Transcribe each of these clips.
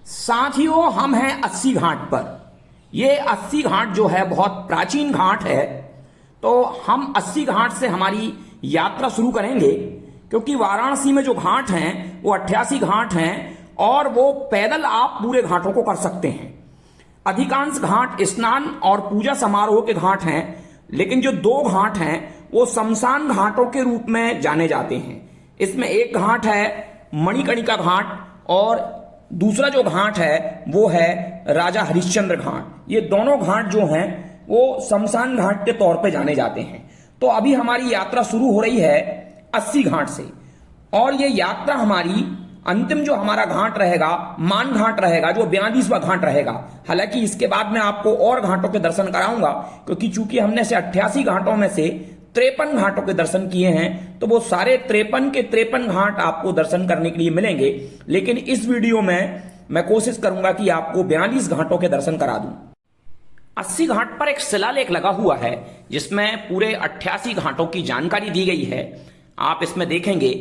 साथियों, हम हैं 80 घाट पर। ये 80 घाट जो है बहुत प्राचीन घाट है। तो हम 80 घाट से हमारी यात्रा शुरू करेंगे, क्योंकि वाराणसी में जो घाट हैं वो 88 घाट हैं और वो पैदल आप पूरे घाटों को कर सकते हैं। अधिकांश घाट स्नान और पूजा समारोह के घाट हैं, लेकिन जो दो घाट हैं वो शमशान घाटों के रूप में जाने जाते हैं। इसमें एक घाट है मणिकर्णिका घाट और दूसरा जो घाट है वो है राजा हरिश्चंद्र घाट। ये दोनों घाट जो हैं वो शमशान घाट के तौर पे जाने जाते हैं। तो अभी हमारी यात्रा शुरू हो रही है 80 घाट से, और ये यात्रा हमारी अंतिम जो हमारा घाट रहेगा मान घाट रहेगा, जो 42वां घाट रहेगा। हालांकि इसके बाद मैं आपको और घाटों के दर्शन कराऊंगा, क्योंकि चूंकि हमने से 88 घाटों में से 53 घाटों के दर्शन किए हैं, तो वो सारे 53 के 53 घाट आपको दर्शन करने के लिए मिलेंगे। लेकिन इस वीडियो में मैं कोशिश करूंगा कि आपको 42 घाटों के दर्शन करा दूं। 80 घाट पर एक शिलालेख लगा हुआ है जिसमें पूरे 88 घाटों की जानकारी दी गई है। आप इसमें देखेंगे,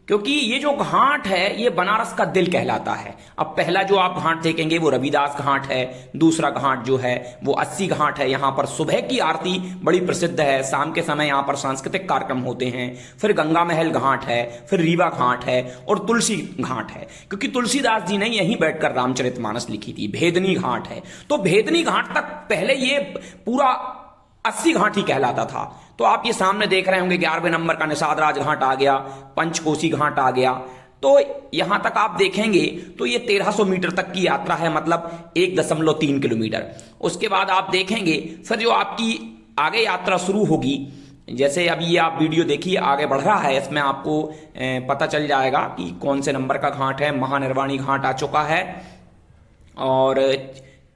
क्योंकि ये जो घाट है ये बनारस का दिल कहलाता है। अब पहला जो आप घाट देखेंगे वो रविदास घाट है। दूसरा घाट जो है वो 80 घाट है। यहाँ पर सुबह की आरती बड़ी प्रसिद्ध है। शाम के समय यहाँ पर सांस्कृतिक कार्यक्रम होते हैं। फिर गंगा महल घाट है, फिर रीवा घाट है और तुलसी घाट है, क्योंकि तुलसीदास जी ने यहीं बैठकर रामचरितमानस लिखी थी। भेदनी घाट है। तो भेदनी घाट तक पहले ये पूरा 80 घाट ही कहलाता था। तो आप ये सामने देख रहे होंगे 11वें नंबर का निषाद राज घाट आ गया, पंचकोसी घाट आ गया। तो यहां तक आप देखेंगे तो ये 1300 मीटर तक की यात्रा है, मतलब 1.3 किलोमीटर। उसके बाद आप देखेंगे फिर जो आपकी आगे यात्रा शुरू होगी, जैसे अभी ये आप वीडियो देखिए आगे बढ़ रहा है, इसमें आपको पता चल जाएगा कि कौन से नंबर का घाट है। महानिर्वाणी घाट आ चुका है और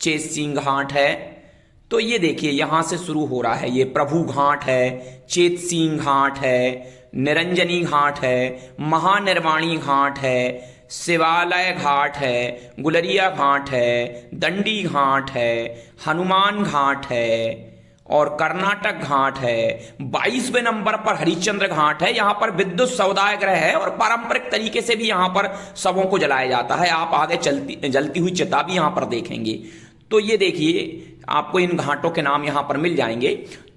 चेत सिंह घाट है। तो ये देखिए यहां से शुरू हो रहा है। ये प्रभु घाट है, चेत सिंह घाट है, निरंजनी घाट है, महानिर्वाणी घाट है, शिवालय घाट है, गुलरिया घाट है, दंडी घाट है, हनुमान घाट है और कर्नाटक घाट है। 22वें नंबर पर हरिश्चंद्र घाट है। यहाँ पर विद्युत सौदागर है और पारंपरिक तरीके से भी यहाँ पर शवों को जलाया जाता है। आप आगे जलती हुई चिता भी यहाँ पर देखेंगे। तो ये देखिए आपको इन घाटों के नाम यहां पर मिल जाएंगे।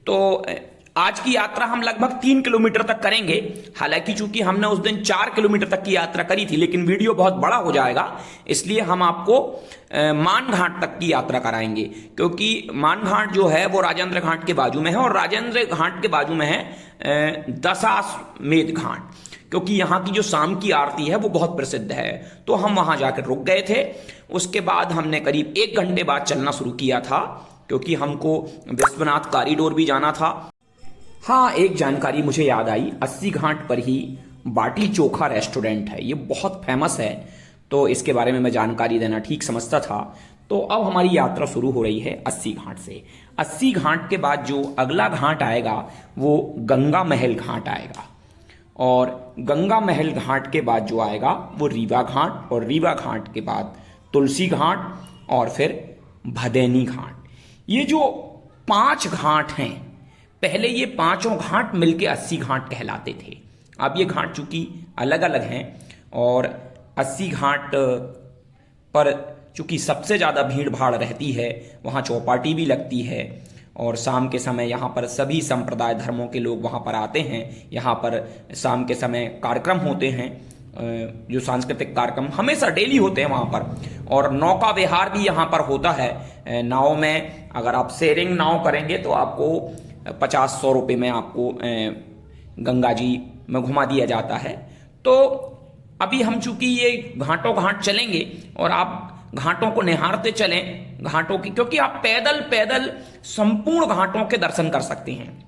तो आज की यात्रा हम लगभग 3 किलोमीटर तक करेंगे। हालांकि चूंकि हमने उस दिन 4 किलोमीटर तक की यात्रा करी थी, लेकिन वीडियो बहुत बड़ा हो जाएगा, इसलिए हम आपको मान घाट तक की यात्रा कराएंगे। क्योंकि मान घाट जो है वो राजेंद्र घाट के बाजू में है और राजेंद्र घाट के बाजू में है दशाश्वमेध घाट, क्योंकि यहाँ की जो शाम की आरती है वो बहुत प्रसिद्ध है। तो हम वहां जाकर रुक गए थे। उसके बाद हमने करीब 1 घंटे बाद चलना शुरू किया था, क्योंकि हमको विश्वनाथ कॉरिडोर भी जाना था। हाँ, एक जानकारी मुझे याद आई, 80 घाट पर ही बाटी चोखा रेस्टोरेंट है। ये बहुत फेमस है, तो इसके बारे में मैं जानकारी देना ठीक समझता था। तो अब हमारी यात्रा शुरू हो रही है 80 घाट से। 80 घाट के बाद जो अगला घाट आएगा वो गंगा महल घाट आएगा, और गंगा महल घाट के बाद जो आएगा वो रीवा घाट, और रीवा घाट के बाद तुलसी घाट और फिर भदैनी घाट। ये जो 5 घाट हैं, पहले ये पांचों घाट मिलके 80 घाट कहलाते थे। अब ये घाट चूंकि अलग अलग हैं, और 80 घाट पर चूंकि सबसे ज्यादा भीड़ भाड़ रहती है, वहां चौपाटी भी लगती है और शाम के समय यहाँ पर सभी संप्रदाय धर्मों के लोग वहाँ पर आते हैं। यहाँ पर शाम के समय कार्यक्रम होते हैं, जो सांस्कृतिक कार्यक्रम हमेशा डेली होते हैं वहाँ पर। और नौका विहार भी यहाँ पर होता है। नाव में अगर आप शेयरिंग नाव करेंगे तो आपको 50-100 रुपये में आपको गंगा जी में घुमा दिया जाता है। तो अभी हम चूंकि ये घाटों घाट चलेंगे और आप घाटों को निहारते चलें घाटों की, क्योंकि आप पैदल पैदल संपूर्ण घाटों के दर्शन कर सकते हैं।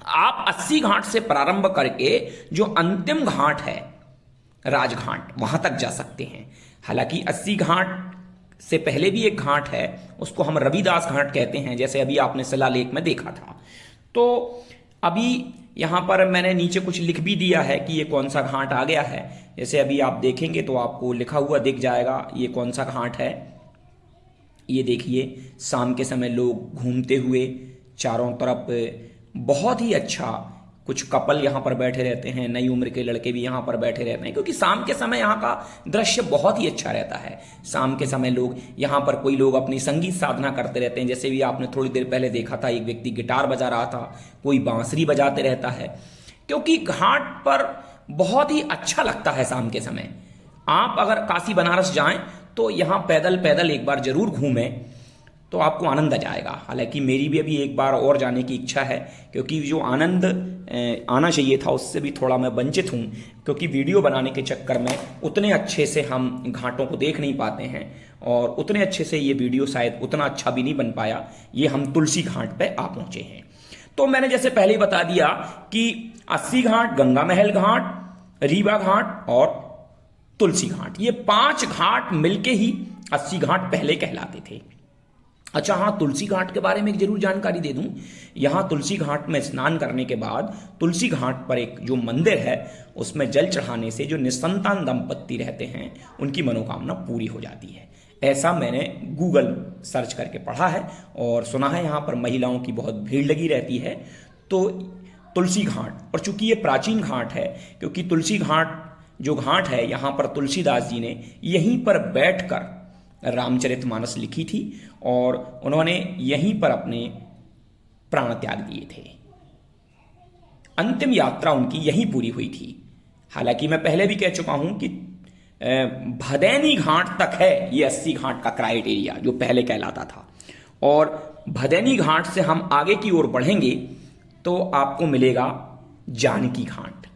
आप 80 घाट से प्रारंभ करके जो अंतिम घाट है राजघाट, वहां तक जा सकते हैं। हालांकि 80 घाट से पहले भी एक घाट है, उसको हम रविदास घाट कहते हैं, जैसे अभी आपने शिलालेख में देखा था। तो अभी यहां पर मैंने नीचे कुछ लिख भी दिया है कि ये कौन सा घाट आ गया है। जैसे अभी आप देखेंगे तो आपको लिखा हुआ दिख जाएगा ये कौन सा घाट है। ये देखिए शाम के समय लोग घूमते हुए चारों तरफ बहुत ही अच्छा कुछ कपल यहाँ पर बैठे रहते हैं, नई उम्र के लड़के भी यहाँ पर बैठे रहते हैं, क्योंकि शाम के समय यहाँ का दृश्य बहुत ही अच्छा रहता है। शाम के समय लोग यहाँ पर, कोई लोग अपनी संगीत साधना करते रहते हैं, जैसे भी आपने थोड़ी देर पहले देखा था, एक व्यक्ति गिटार बजा रहा था, कोई बांसुरी बजाते रहता है, क्योंकि घाट पर बहुत ही अच्छा लगता है शाम के समय। आप अगर काशी बनारस जाएं तो यहाँ पैदल पैदल एक बार जरूर घूमें तो आपको आनंद आ जाएगा। हालांकि मेरी भी अभी एक बार और जाने की इच्छा है, क्योंकि जो आनंद आना चाहिए था उससे भी थोड़ा मैं वंचित हूँ, क्योंकि वीडियो बनाने के चक्कर में उतने अच्छे से हम घाटों को देख नहीं पाते हैं, और उतने अच्छे से ये वीडियो शायद उतना अच्छा भी नहीं बन पाया। ये हम तुलसी घाट पे आ पहुंचे हैं। तो मैंने जैसे पहले ही बता दिया कि अस्सी घाट, गंगा महल घाट, रीवा घाट और तुलसी घाट, ये 5 घाट मिलके ही 80 घाट पहले कहलाते थे। अच्छा हाँ, तुलसी घाट के बारे में एक जरूर जानकारी दे दूं। यहाँ तुलसी घाट में स्नान करने के बाद तुलसी घाट पर एक जो मंदिर है उसमें जल चढ़ाने से जो निसंतान दंपत्ति रहते हैं उनकी मनोकामना पूरी हो जाती है। ऐसा मैंने गूगल सर्च करके पढ़ा है और सुना है। यहाँ पर महिलाओं की बहुत भीड़ लगी रहती है। तो तुलसी घाट, और चूंकि ये प्राचीन घाट है, क्योंकि तुलसी घाट जो घाट है यहाँ पर तुलसीदास जी ने यहीं पर बैठकर रामचरितमानस लिखी थी और उन्होंने यहीं पर अपने प्राण त्याग दिए थे। अंतिम यात्रा उनकी यहीं पूरी हुई थी। हालांकि मैं पहले भी कह चुका हूं कि भदैनी घाट तक है ये 80 घाट का क्राइटेरिया जो पहले कहलाता था, और भदैनी घाट से हम आगे की ओर बढ़ेंगे तो आपको मिलेगा जानकी घाट।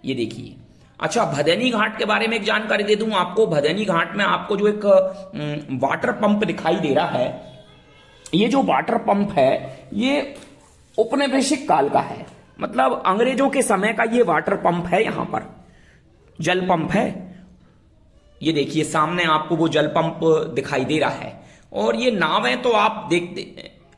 ये देखिए। अच्छा, भदैनी घाट के बारे में एक जानकारी दे दूं आपको। भदैनी घाट में आपको जो एक वाटर पंप दिखाई दे रहा है, ये जो वाटर पंप है ये औपनिवेशिक काल का है, मतलब अंग्रेजों के समय का ये वाटर पंप है। यहां पर जल पंप है। ये देखिए सामने आपको वो जल पंप दिखाई दे रहा है, और ये नावें तो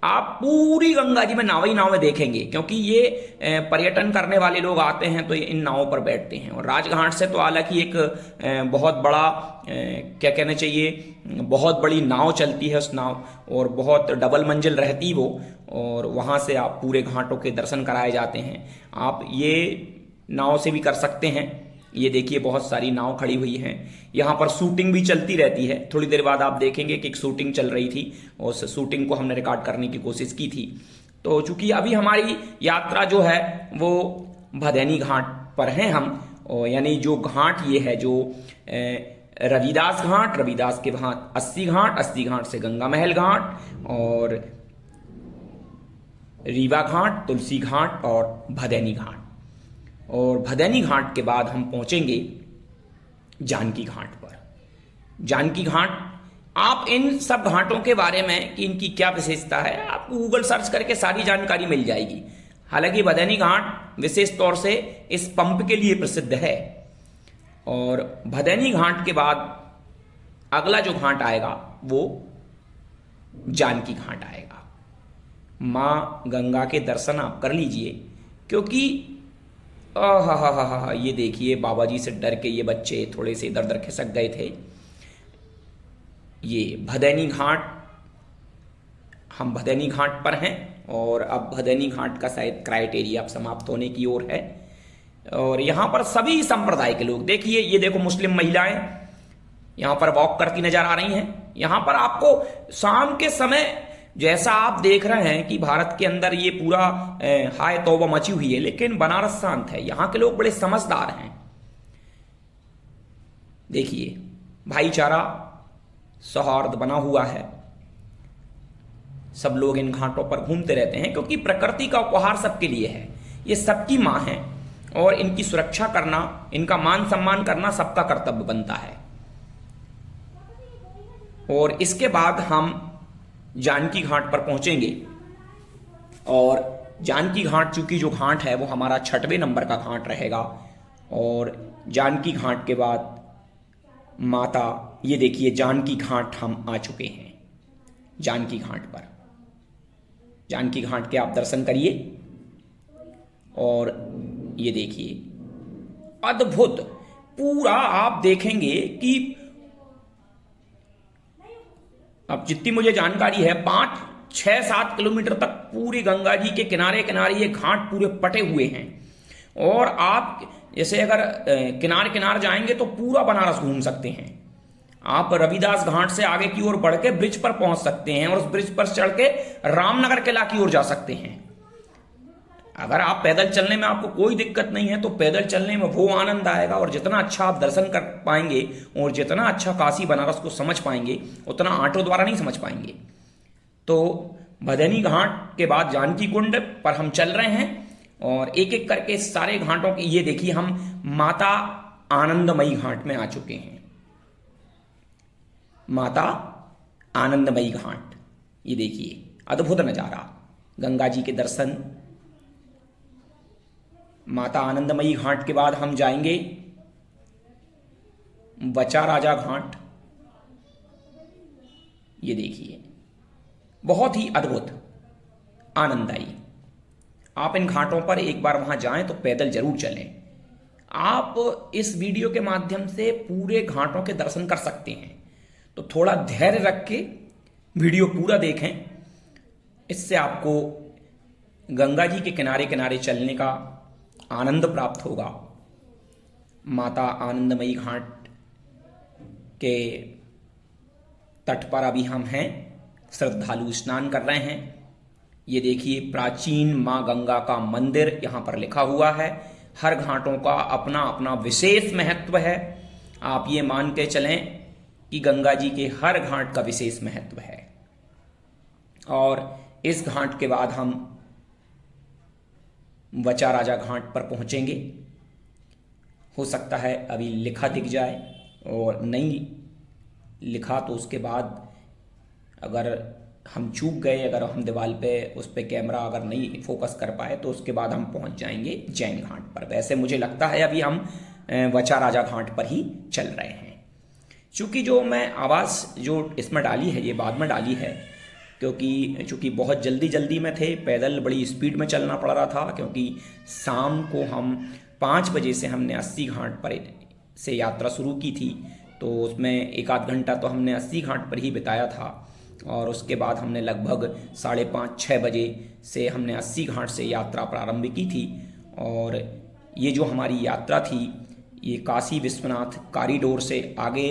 आप पूरी गंगा जी में नावें ही नावें देखेंगे, क्योंकि ये पर्यटन करने वाले लोग आते हैं तो इन नावों पर बैठते हैं। और राजघाट से तो हालांकि एक बहुत बड़ा क्या कहना चाहिए, बहुत बड़ी नाव चलती है उस नाव, और बहुत डबल मंजिल रहती वो, और वहां से आप पूरे घाटों के दर्शन कराए जाते हैं। आप ये नाव से भी कर सकते हैं। ये देखिए बहुत सारी नाव खड़ी हुई हैं। यहाँ पर शूटिंग भी चलती रहती है। थोड़ी देर बाद आप देखेंगे कि एक शूटिंग चल रही थी, और उस शूटिंग को हमने रिकॉर्ड करने की कोशिश की थी। तो चूंकि अभी हमारी यात्रा जो है वो भदैनी घाट पर है हम, और यानी जो घाट ये है जो रविदास घाट, रविदास के बाद 80 घाट, 80 घाट से गंगा महल घाट और रीवा घाट, तुलसी घाट और भदैनी घाट। और भदैनी घाट के बाद हम पहुंचेंगे जानकी घाट पर। जानकी घाट, आप इन सब घाटों के बारे में कि इनकी क्या विशेषता है आपको गूगल सर्च करके सारी जानकारी मिल जाएगी। हालांकि भदैनी घाट विशेष तौर से इस पंप के लिए प्रसिद्ध है। और भदैनी घाट के बाद अगला जो घाट आएगा वो जानकी घाट आएगा। मां गंगा के दर्शन आप कर लीजिए, क्योंकि ये देखिए बाबा जी से डर के ये बच्चे थोड़े से इधर उधर खिसक गए थे। ये भदैनी घाट, हम भदैनी घाट पर हैं, और अब भदैनी घाट का शायद क्राइटेरिया अब समाप्त होने की ओर है। और यहाँ पर सभी संप्रदाय के लोग, देखिए ये देखो मुस्लिम महिलाएं यहाँ पर वॉक करती नजर आ रही हैं। यहाँ पर आपको शाम के समय, जैसा आप देख रहे हैं कि भारत के अंदर ये पूरा हाय तौबा मची हुई है, लेकिन बनारस शांत है। यहाँ के लोग बड़े समझदार हैं। देखिए भाईचारा, सौहार्द बना हुआ है। सब लोग इन घाटों पर घूमते रहते हैं, क्योंकि प्रकृति का उपहार सबके लिए है। ये सबकी मां है, और इनकी सुरक्षा करना, इनका मान सम्मान करना सबका कर्तव्य बनता है। और इसके बाद हम जानकी घाट पर पहुंचेंगे। और जानकी घाट चूंकि जो घाट है वो हमारा 6वें नंबर का घाट रहेगा। और जानकी घाट के बाद माता, ये देखिए जानकी घाट हम आ चुके हैं। जानकी घाट पर, जानकी घाट के आप दर्शन करिए, और ये देखिए अद्भुत पूरा आप देखेंगे कि अब जितनी मुझे जानकारी है 5, 6, 7 किलोमीटर तक पूरी गंगा जी के किनारे किनारे ये घाट पूरे पटे हुए हैं। और आप जैसे अगर किनारे किनारे जाएंगे तो पूरा बनारस घूम सकते हैं। आप रविदास घाट से आगे की ओर बढ़ के ब्रिज पर पहुंच सकते हैं और उस ब्रिज पर चढ़ के रामनगर किला की ओर जा सकते हैं। अगर आप पैदल चलने में आपको कोई दिक्कत नहीं है तो पैदल चलने में वो आनंद आएगा, और जितना अच्छा आप दर्शन कर पाएंगे और जितना अच्छा काशी बनारस को समझ पाएंगे उतना ऑटो द्वारा नहीं समझ पाएंगे। तो भदैनी घाट के बाद जानकी कुंड पर हम चल रहे हैं और एक एक करके सारे घाटों की, ये देखिए हम माता आनंदमयी घाट में आ चुके हैं। माता आनंदमयी घाट, ये देखिए अद्भुत नजारा, गंगा जी के दर्शन। माता आनंदमयी घाट के बाद हम जाएंगे बचा राजा घाट। ये देखिए बहुत ही अद्भुत आनंददायी। आप इन घाटों पर एक बार वहां जाएं तो पैदल जरूर चलें। आप इस वीडियो के माध्यम से पूरे घाटों के दर्शन कर सकते हैं, तो थोड़ा धैर्य रख के वीडियो पूरा देखें। इससे आपको गंगा जी के किनारे किनारे चलने का आनंद प्राप्त होगा। माता आनंदमयी घाट के तट पर अभी हम हैं, श्रद्धालु स्नान कर रहे हैं। ये देखिए प्राचीन मां गंगा का मंदिर यहां पर लिखा हुआ है। हर घाटों का अपना अपना विशेष महत्व है। आप ये मान के चलें कि गंगा जी के हर घाट का विशेष महत्व है। और इस घाट के बाद हम बचा राजा घाट पर पहुंचेंगे। हो सकता है अभी लिखा दिख जाए, और नहीं लिखा तो उसके बाद अगर हम चूक गए, अगर हम दीवार पे उस पे कैमरा अगर नहीं फोकस कर पाए तो उसके बाद हम पहुंच जाएंगे जैन घाट पर। वैसे मुझे लगता है अभी हम बचा राजा घाट पर ही चल रहे हैं। चूँकि जो मैं आवाज़ जो इसमें डाली है ये बाद में डाली है, क्योंकि चूँकि बहुत जल्दी जल्दी में थे, पैदल बड़ी स्पीड में चलना पड़ रहा था। क्योंकि शाम को हम 5 बजे से हमने 80 घाट पर से यात्रा शुरू की थी, तो उसमें एक आध घंटा तो हमने 80 घाट पर ही बिताया था। और उसके बाद हमने लगभग 5:30-6 बजे से हमने 80 घाट से यात्रा प्रारंभ की थी। और ये जो हमारी यात्रा थी ये काशी विश्वनाथ कॉरिडोर से आगे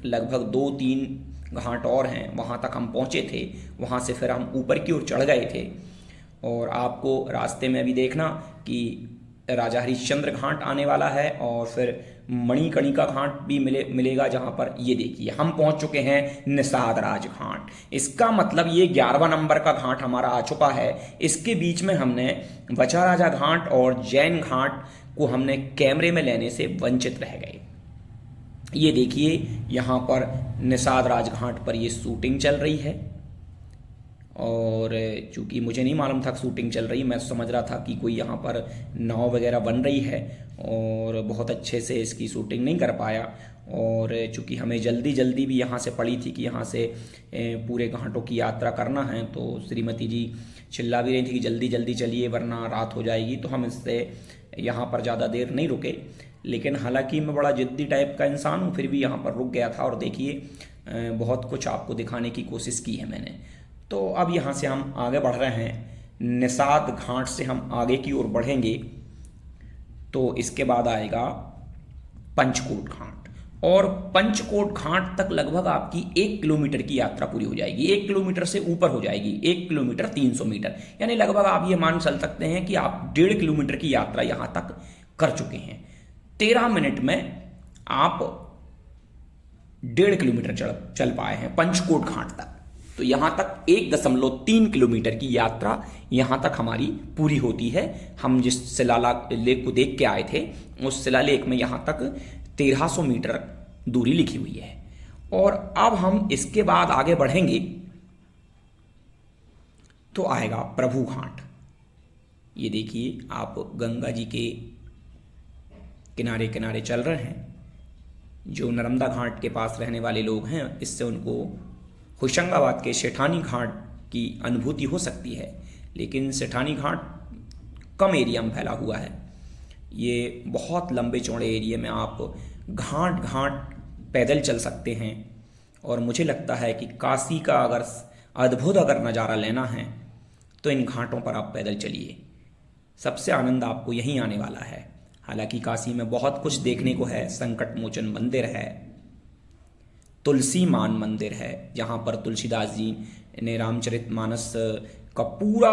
लगभग 2-3 घाट और हैं, वहाँ तक हम पहुँचे थे। वहाँ से फिर हम ऊपर की ओर चढ़ गए थे। और आपको रास्ते में भी देखना कि राजा हरिश्चंद्र घाट आने वाला है, और फिर मणिकर्णिका घाट भी मिलेगा, जहाँ पर ये देखिए हम पहुँच चुके हैं निषाद राज घाट। इसका मतलब ये 11वां नंबर का घाट हमारा आ चुका है। इसके बीच में हमने बचा राजा घाट और जैन घाट को हमने कैमरे में लेने से वंचित रह गए। ये देखिए यहाँ पर निषाद राज घाट पर ये शूटिंग चल रही है, और चूँकि मुझे नहीं मालूम था शूटिंग चल रही, मैं समझ रहा था कि कोई यहाँ पर नाव वगैरह बन रही है, और बहुत अच्छे से इसकी शूटिंग नहीं कर पाया। और चूँकि हमें जल्दी जल्दी भी यहाँ से पड़ी थी कि यहाँ से पूरे घाटों की यात्रा करना है, तो श्रीमती जी चिल्ला भी रही थी कि जल्दी जल्दी चलिए वरना रात हो जाएगी। तो हम इससे यहाँ पर ज़्यादा देर नहीं रुके, लेकिन हालांकि मैं बड़ा जिद्दी टाइप का इंसान हूँ, फिर भी यहाँ पर रुक गया था। और देखिए बहुत कुछ आपको दिखाने की कोशिश की है मैंने। तो अब यहाँ से हम आगे बढ़ रहे हैं, निषाद घाट से हम आगे की ओर बढ़ेंगे तो इसके बाद आएगा पंचकोट घाट। और पंचकोट घाट तक लगभग आपकी 1 किलोमीटर की यात्रा पूरी हो जाएगी। 1 किलोमीटर से ऊपर हो जाएगी, 1 किलोमीटर 300 मीटर, यानी लगभग आप ये मान चल सकते हैं कि आप 1.5 किलोमीटर की यात्रा यहाँ तक कर चुके हैं। 13 मिनट में आप 1.5 किलोमीटर चल पाए हैं पंचकोट घाट तक। तो यहां तक 1.3 किलोमीटर की यात्रा यहां तक हमारी पूरी होती है। हम जिस शिलालेख को देख के आए थे उस शिलालेख में यहां तक 1300 मीटर दूरी लिखी हुई है। और अब हम इसके बाद आगे बढ़ेंगे तो आएगा प्रभु घाट। ये देखिए आप गंगा जी के किनारे किनारे चल रहे हैं। जो नर्मदा घाट के पास रहने वाले लोग हैं इससे उनको होशंगाबाद के सेठानी घाट की अनुभूति हो सकती है, लेकिन सेठानी घाट कम एरिया में फैला हुआ है। ये बहुत लंबे चौड़े एरिया में आप घाट घाट पैदल चल सकते हैं। और मुझे लगता है कि काशी का अगर अद्भुत नज़ारा लेना है तो इन घाटों पर आप पैदल चलिए। सबसे आनंद आपको यहीं आने वाला है। हालांकि काशी में बहुत कुछ देखने को है। संकट मोचन मंदिर है, तुलसी मान मंदिर है, जहाँ पर तुलसीदास जी ने रामचरितमानस का पूरा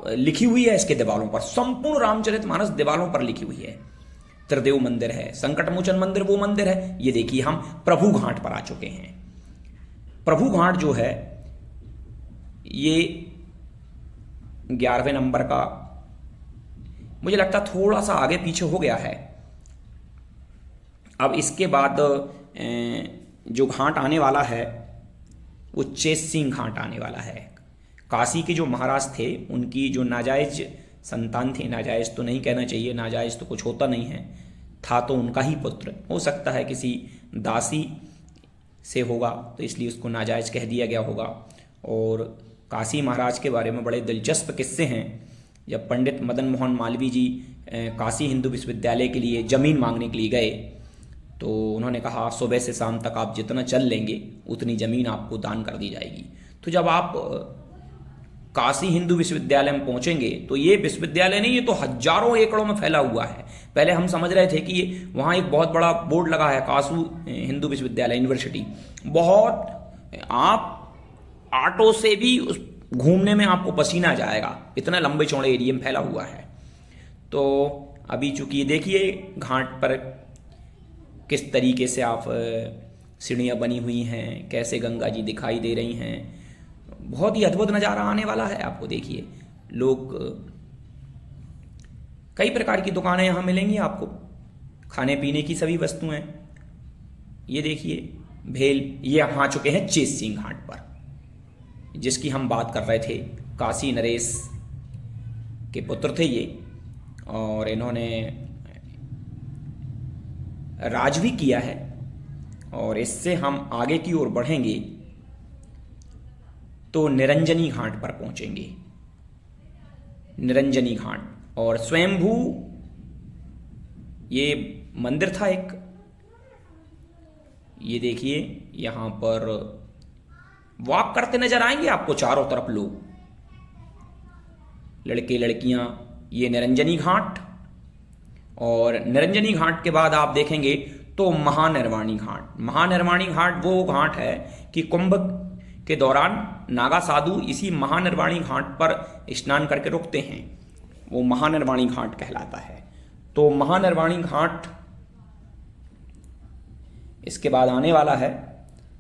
लिखी हुई है इसके दीवारों पर, संपूर्ण रामचरितमानस दीवारों पर लिखी हुई है। त्रिदेव मंदिर है, संकट मोचन मंदिर वो मंदिर है। ये देखिए हम प्रभु घाट पर आ चुके हैं। प्रभु घाट जो है ये 11वें नंबर का, मुझे लगता थोड़ा सा आगे पीछे हो गया है। अब इसके बाद जो घाट आने वाला है वो चेत सिंह घाट आने वाला है। काशी के जो महाराज थे उनकी जो नाजायज संतान थी, नाजायज तो नहीं कहना चाहिए, नाजायज तो कुछ होता नहीं है, था तो उनका ही पुत्र, हो सकता है किसी दासी से होगा तो इसलिए उसको नाजायज कह दिया गया होगा। और काशी महाराज के बारे में बड़े दिलचस्प किस्से हैं। जब पंडित मदन मोहन मालवीय जी काशी हिंदू विश्वविद्यालय के लिए ज़मीन मांगने के लिए गए तो उन्होंने कहा सुबह से शाम तक आप जितना चल लेंगे उतनी ज़मीन आपको दान कर दी जाएगी। तो जब आप काशी हिंदू विश्वविद्यालय में पहुंचेंगे तो ये विश्वविद्यालय नहीं, ये तो हजारों एकड़ों में फैला हुआ है। पहले हम समझ रहे थे कि ये वहाँ एक बहुत बड़ा बोर्ड लगा है काशी हिंदू विश्वविद्यालय यूनिवर्सिटी, बहुत, आप ऑटो से भी उस घूमने में आपको पसीना आ जाएगा, इतना लंबे चौड़े एरिया में फैला हुआ है। तो अभी चूंकि देखिए घाट पर किस तरीके से आप सीढ़ियाँ बनी हुई हैं, कैसे गंगा जी दिखाई दे रही हैं, बहुत ही अद्भुत नज़ारा आने वाला है आपको। देखिए लोग, कई प्रकार की दुकानें यहाँ मिलेंगी आपको, खाने पीने की सभी वस्तुएं। ये देखिए भेल, ये यहाँ आ चुके हैं चेत सिंह घाट पर जिसकी हम बात कर रहे थे। काशी नरेश के पुत्र थे ये, और इन्होंने राज भी किया है। और इससे हम आगे की ओर बढ़ेंगे तो निरंजनी घाट पर पहुंचेंगे। निरंजनी घाट, और स्वयंभू ये मंदिर था एक। ये देखिए यहां पर वॉक करते नजर आएंगे आपको चारों तरफ लोग, लड़के लड़कियां। ये निरंजनी घाट, और निरंजनी घाट के बाद आप देखेंगे तो महानिर्वाणी घाट। महानिर्वाणी घाट वो घाट है कि कुंभ के दौरान नागा साधु इसी महानिर्वाणी घाट पर स्नान करके रुकते हैं, वो महानिर्वाणी घाट कहलाता है। तो महानिर्वाणी घाट इसके बाद आने वाला है।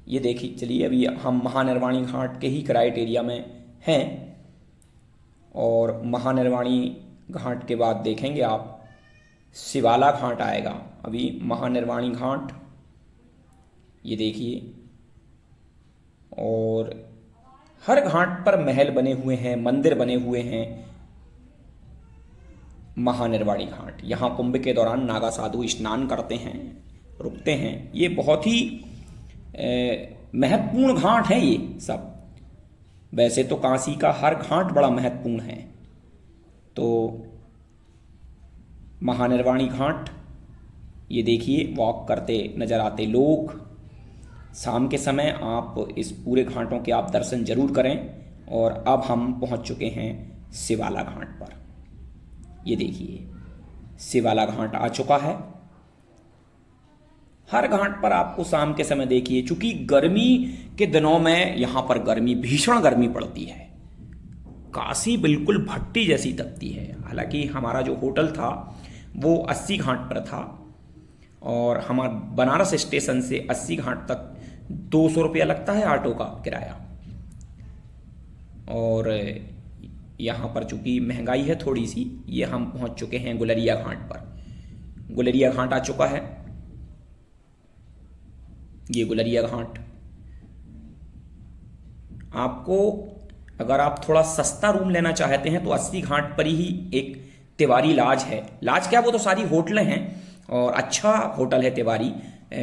ये देखिए, चलिए अभी हम महानिर्वाणी घाट के ही क्राइटेरिया में हैं, और महानिर्वाणी घाट के बाद देखेंगे आप शिवाला घाट आएगा। अभी महानिर्वाणी घाट, ये देखिए, और हर घाट पर महल बने हुए हैं, मंदिर बने हुए हैं। महानिर्वाणी घाट, यहाँ कुंभ के दौरान नागा साधु स्नान करते हैं, रुकते हैं। ये बहुत ही महत्वपूर्ण घाट है ये सब। वैसे तो काशी का हर घाट बड़ा महत्वपूर्ण है। तो महानिर्वाणी घाट, ये देखिए वॉक करते नजर आते लोग। शाम के समय आप इस पूरे घाटों के आप दर्शन जरूर करें। और अब हम पहुंच चुके हैं शिवाला घाट पर। ये देखिए शिवाला घाट आ चुका है। हर घाट पर आपको शाम के समय देखिए, चूंकि गर्मी के दिनों में यहां पर गर्मी, भीषण गर्मी पड़ती है, काशी बिल्कुल भट्टी जैसी तपती है। हालांकि हमारा जो होटल था वो 80 घाट पर था, और हमारा बनारस स्टेशन से 80 घाट तक 200 रुपया लगता है ऑटो का किराया। और यहाँ पर चूंकि महंगाई है थोड़ी सी, ये हम पहुँच चुके हैं गुलरिया घाट पर। गुलरिया घाट आ चुका है, ये गुलरिया घाट। आपको अगर आप थोड़ा सस्ता रूम लेना चाहते हैं तो 80 घाट पर ही एक तिवारी लॉज है। लॉज क्या, वो तो सारी होटलें हैं, और अच्छा होटल है तिवारी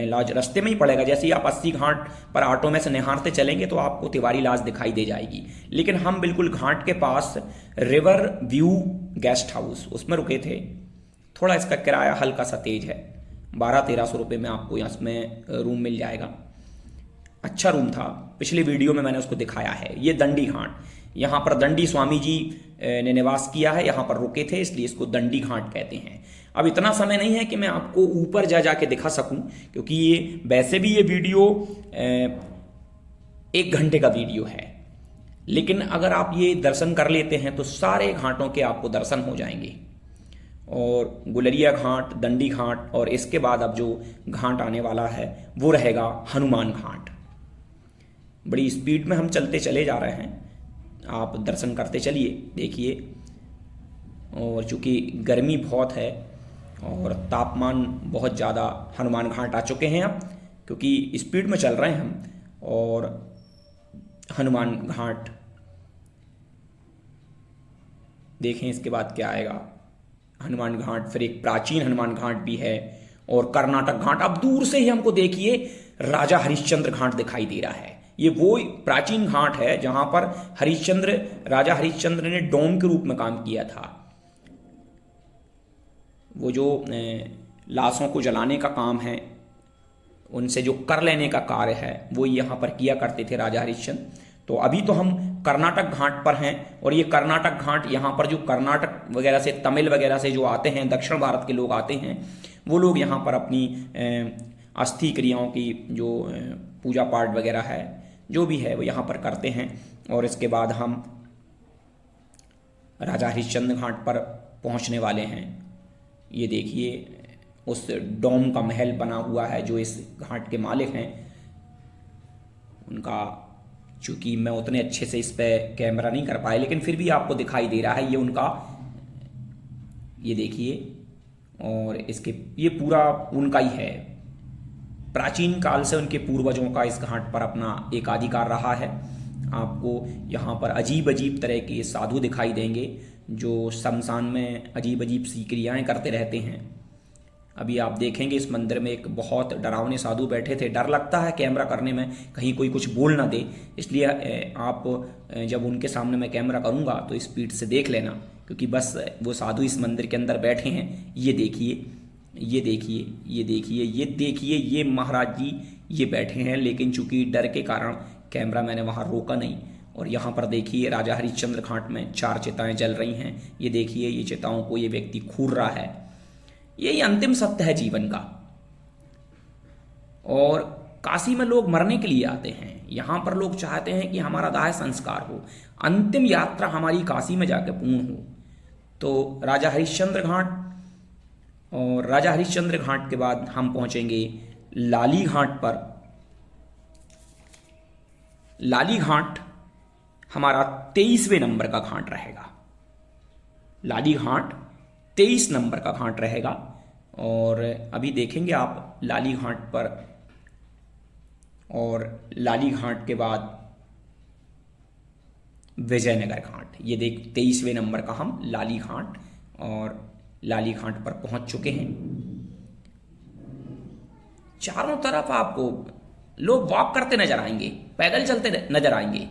लॉज। रास्ते में ही पड़ेगा, जैसे ही आप 80 घाट पर ऑटो में से निहारते चलेंगे तो आपको तिवारी लॉज दिखाई दे जाएगी। लेकिन हम बिल्कुल घाट के पास रिवर व्यू गेस्ट हाउस, उसमें रुके थे। थोड़ा इसका किराया हल्का सा तेज है, 1200-1300 रुपये में आपको इसमें रूम मिल जाएगा। अच्छा रूम था, पिछले वीडियो में मैंने उसको दिखाया है। ये दंडी घाट, यहाँ पर दंडी स्वामी जी ने निवास किया है, यहाँ पर रुके थे, इसलिए इसको दंडी घाट कहते हैं। अब इतना समय नहीं है कि मैं आपको ऊपर जा जाके दिखा सकूं, क्योंकि ये वैसे भी ये वीडियो 1 घंटे का वीडियो है, लेकिन अगर आप ये दर्शन कर लेते हैं तो सारे घाटों के आपको दर्शन हो जाएंगे। और गुलरिया घाट, दंडी घाट, और इसके बाद अब जो घाट आने वाला है वो रहेगा हनुमान घाट। बड़ी स्पीड में हम चलते चले जा रहे हैं, आप दर्शन करते चलिए, देखिए। और चूँकि गर्मी बहुत है और तापमान बहुत ज़्यादा, हनुमान घाट आ चुके हैं अब, क्योंकि स्पीड में चल रहे हैं हम। और हनुमान घाट देखें, इसके बाद क्या आएगा, हनुमान घाट, फिर एक प्राचीन हनुमान घाट भी है, और कर्नाटक घाट। अब दूर से ही हमको देखिए राजा हरिश्चंद्र घाट दिखाई दे रहा है। ये वो प्राचीन घाट है जहां पर राजा हरिश्चंद्र ने डोम के रूप में काम किया था। वो जो लाशों को जलाने का काम है, उनसे जो कर लेने का कार्य है, वो यहाँ पर किया करते थे राजा हरिश्चंद्र। तो अभी तो हम कर्नाटक घाट पर हैं, और ये कर्नाटक घाट, यहाँ पर जो कर्नाटक वगैरह से, तमिल वगैरह से जो आते हैं, दक्षिण भारत के लोग आते हैं, वो लोग यहाँ पर अपनी अस्थि क्रियाओं की जो पूजा पाठ वगैरह है, जो भी है, वो यहाँ पर करते हैं। और इसके बाद हम राजा हरिश्चंद्र घाट पर पहुँचने वाले हैं। ये देखिए उस डोम का महल बना हुआ है, जो इस घाट के मालिक हैं उनका, चूँकि मैं उतने अच्छे से इस पर कैमरा नहीं कर पाया, लेकिन फिर भी आपको दिखाई दे रहा है ये उनका, ये देखिए। और इसके ये पूरा उनका ही है, प्राचीन काल से उनके पूर्वजों का इस घाट पर अपना एक अधिकार रहा है। आपको यहाँ पर अजीब अजीब तरह के साधु दिखाई देंगे, जो शमशान में अजीब अजीब सी क्रियाएँ करते रहते हैं। अभी आप देखेंगे इस मंदिर में एक बहुत डरावने साधु बैठे थे। डर लगता है कैमरा करने में, कहीं कोई कुछ बोल ना दे, इसलिए आप जब उनके सामने मैं कैमरा करूँगा तो स्पीड से देख लेना, क्योंकि बस वो साधु इस मंदिर के अंदर बैठे हैं। ये देखिए, ये देखिए, ये देखिए, ये देखिए, ये महाराज जी ये बैठे हैं, लेकिन चूंकि डर के कारण कैमरा मैंने वहाँ रोका नहीं। और यहाँ पर देखिए राजा हरिश्चंद्र घाट में 4 चिताएँ जल रही हैं। ये देखिए, ये चिताओं को ये व्यक्ति खूर रहा है। यही अंतिम सत्य है जीवन का। और काशी में लोग मरने के लिए आते हैं, यहाँ पर लोग चाहते हैं कि हमारा दाह संस्कार हो, अंतिम यात्रा हमारी काशी में जाकर पूर्ण हो। तो राजा हरिश्चंद्र घाट, और राजा हरिश्चंद्र घाट के बाद हम पहुंचेंगे लाली घाट पर। लाली घाट हमारा 23वें नंबर का घाट रहेगा। लाली घाट 23 नंबर का घाट रहेगा। और अभी देखेंगे आप लाली घाट पर, और लाली घाट के बाद विजयनगर घाट। ये देख 23वें नंबर का हम लाली घाट, और लाली घाट पर पहुंच चुके हैं। चारों तरफ आपको लोग वॉक करते नजर आएंगे, पैदल चलते नजर आएंगे।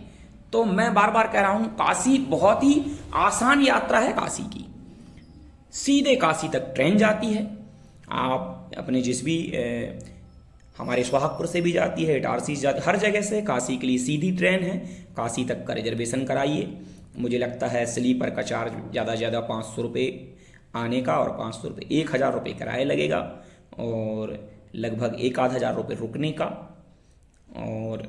तो मैं बार बार कह रहा हूं, काशी बहुत ही आसान यात्रा है काशी की। सीधे काशी तक ट्रेन जाती है, आप अपने जिस भी हमारे सोहागपुर से भी जाती है, इटारसी से जाती है, हर जगह से काशी के लिए सीधी ट्रेन है। काशी तक का रिजर्वेशन कराइए। मुझे लगता है स्लीपर का चार्ज ज़्यादा से ज़्यादा 500 रुपये आने का, और 500 रुपये 1000 रुपये किराया लगेगा, और लगभग 1000 रुपये रुकने का, और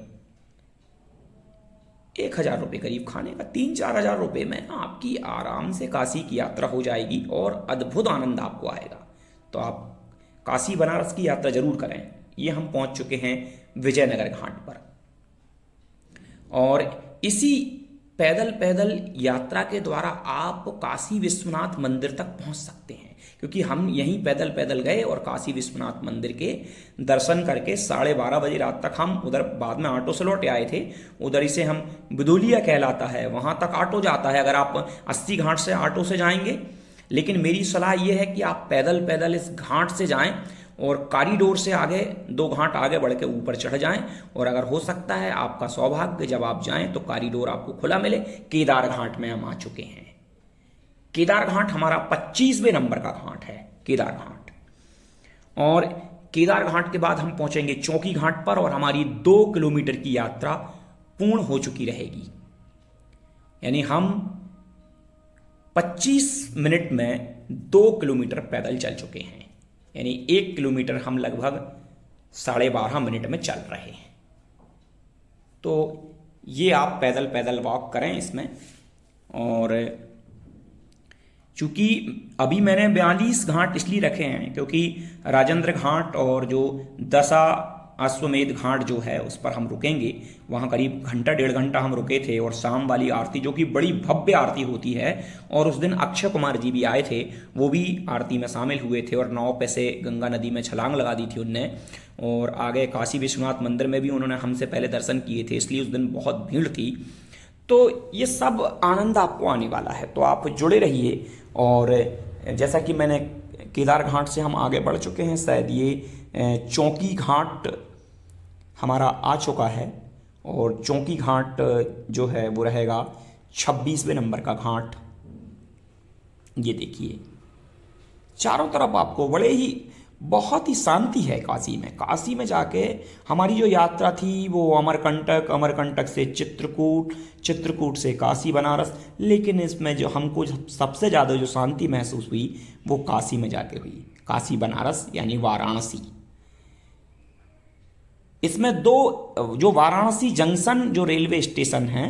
1000 रुपये करीब खाने का। 3-4 हज़ार रुपये में आपकी आराम से काशी की यात्रा हो जाएगी, और अद्भुत आनंद आपको आएगा। तो आप काशी बनारस की यात्रा जरूर करें। ये हम पहुंच चुके हैं विजयनगर घाट पर, और इसी पैदल पैदल यात्रा के द्वारा आप काशी विश्वनाथ मंदिर तक पहुंच सकते हैं, क्योंकि हम यहीं पैदल पैदल गए और काशी विश्वनाथ मंदिर के दर्शन करके 12:30 बजे रात तक हम उधर, बाद में ऑटो से लौट आए थे। उधर ही से हम बिदुलिया कहलाता है, वहां तक ऑटो जाता है अगर आप अस्सी घाट से ऑटो से जाएंगे। लेकिन मेरी सलाह यह है कि आप पैदल पैदल इस घाट से जाएं, और कॉरिडोर से आगे 2 घाट आगे बढ़ के ऊपर चढ़ जाएं। और अगर हो सकता है, आपका सौभाग्य, जब आप जाएं तो कॉरिडोर आपको खुला मिले। केदार घाट में हम आ चुके हैं। केदार घाट हमारा 25वें नंबर का घाट है, केदार घाट। और केदार घाट के बाद हम पहुंचेंगे चौकी घाट पर, और हमारी 2 किलोमीटर की यात्रा पूर्ण हो चुकी रहेगी। यानी हम 25 मिनट में 2 किलोमीटर पैदल चल चुके हैं। यानी 1 किलोमीटर हम लगभग 12.5 मिनट में चल रहे हैं। तो ये आप पैदल पैदल वॉक करें इसमें। और चूंकि अभी मैंने 42 घाट इसलिए रखे हैं क्योंकि राजेंद्र घाट और जो दशा अश्वमेध घाट जो है उस पर हम रुकेंगे। वहाँ करीब घंटा 1.5 घंटा हम रुके थे। और शाम वाली आरती जो कि बड़ी भव्य आरती होती है, और उस दिन अक्षय कुमार जी भी आए थे, वो भी आरती में शामिल हुए थे और नाव पे से गंगा नदी में छलांग लगा दी थी उनने। और आगे काशी विश्वनाथ मंदिर में भी उन्होंने हमसे पहले दर्शन किए थे, इसलिए उस दिन बहुत भीड़ थी। तो ये सब आनंद आपको आने वाला है, तो आप जुड़े रहिए। और जैसा कि मैंने केदार घाट से हम आगे बढ़ चुके हैं, शायद ये चौकी घाट हमारा आ चुका है। और चौकी घाट जो है वो रहेगा 26वें नंबर का घाट। ये देखिए चारों तरफ आपको बड़े ही बहुत ही शांति है काशी में। काशी में जाके हमारी जो यात्रा थी वो अमरकंटक, अमरकंटक से चित्रकूट, चित्रकूट से काशी बनारस, लेकिन इसमें जो हमको सबसे ज़्यादा जो शांति महसूस हुई वो काशी में जाके हुई। काशी बनारस यानी वाराणसी। इसमें दो जो वाराणसी जंक्शन जो रेलवे स्टेशन है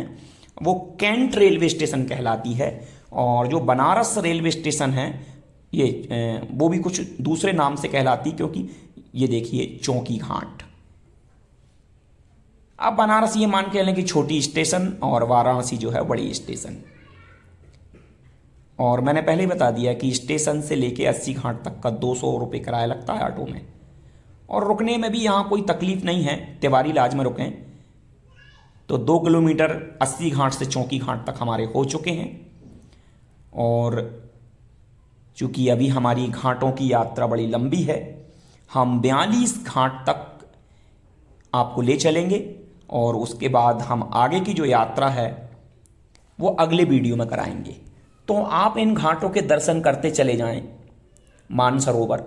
वो कैंट रेलवे स्टेशन कहलाती है, और जो बनारस रेलवे स्टेशन है ये वो भी कुछ दूसरे नाम से कहलाती, क्योंकि ये देखिए चौकी घाट। अब बनारस ये मान के लें कि छोटी स्टेशन और वाराणसी जो है बड़ी स्टेशन। और मैंने पहले ही बता दिया कि स्टेशन से लेके 80 घाट तक का 200 रुपये किराया लगता है ऑटो में। और रुकने में भी यहाँ कोई तकलीफ नहीं है, तिवारी लाज में रुकें तो 2 किलोमीटर 80 घाट से चौकी घाट तक हमारे हो चुके हैं। और चूँकि अभी हमारी घाटों की यात्रा बड़ी लंबी है, हम 42 घाट तक आपको ले चलेंगे, और उसके बाद हम आगे की जो यात्रा है वो अगले वीडियो में कराएंगे। तो आप इन घाटों के दर्शन करते चले जाएं। मानसरोवर,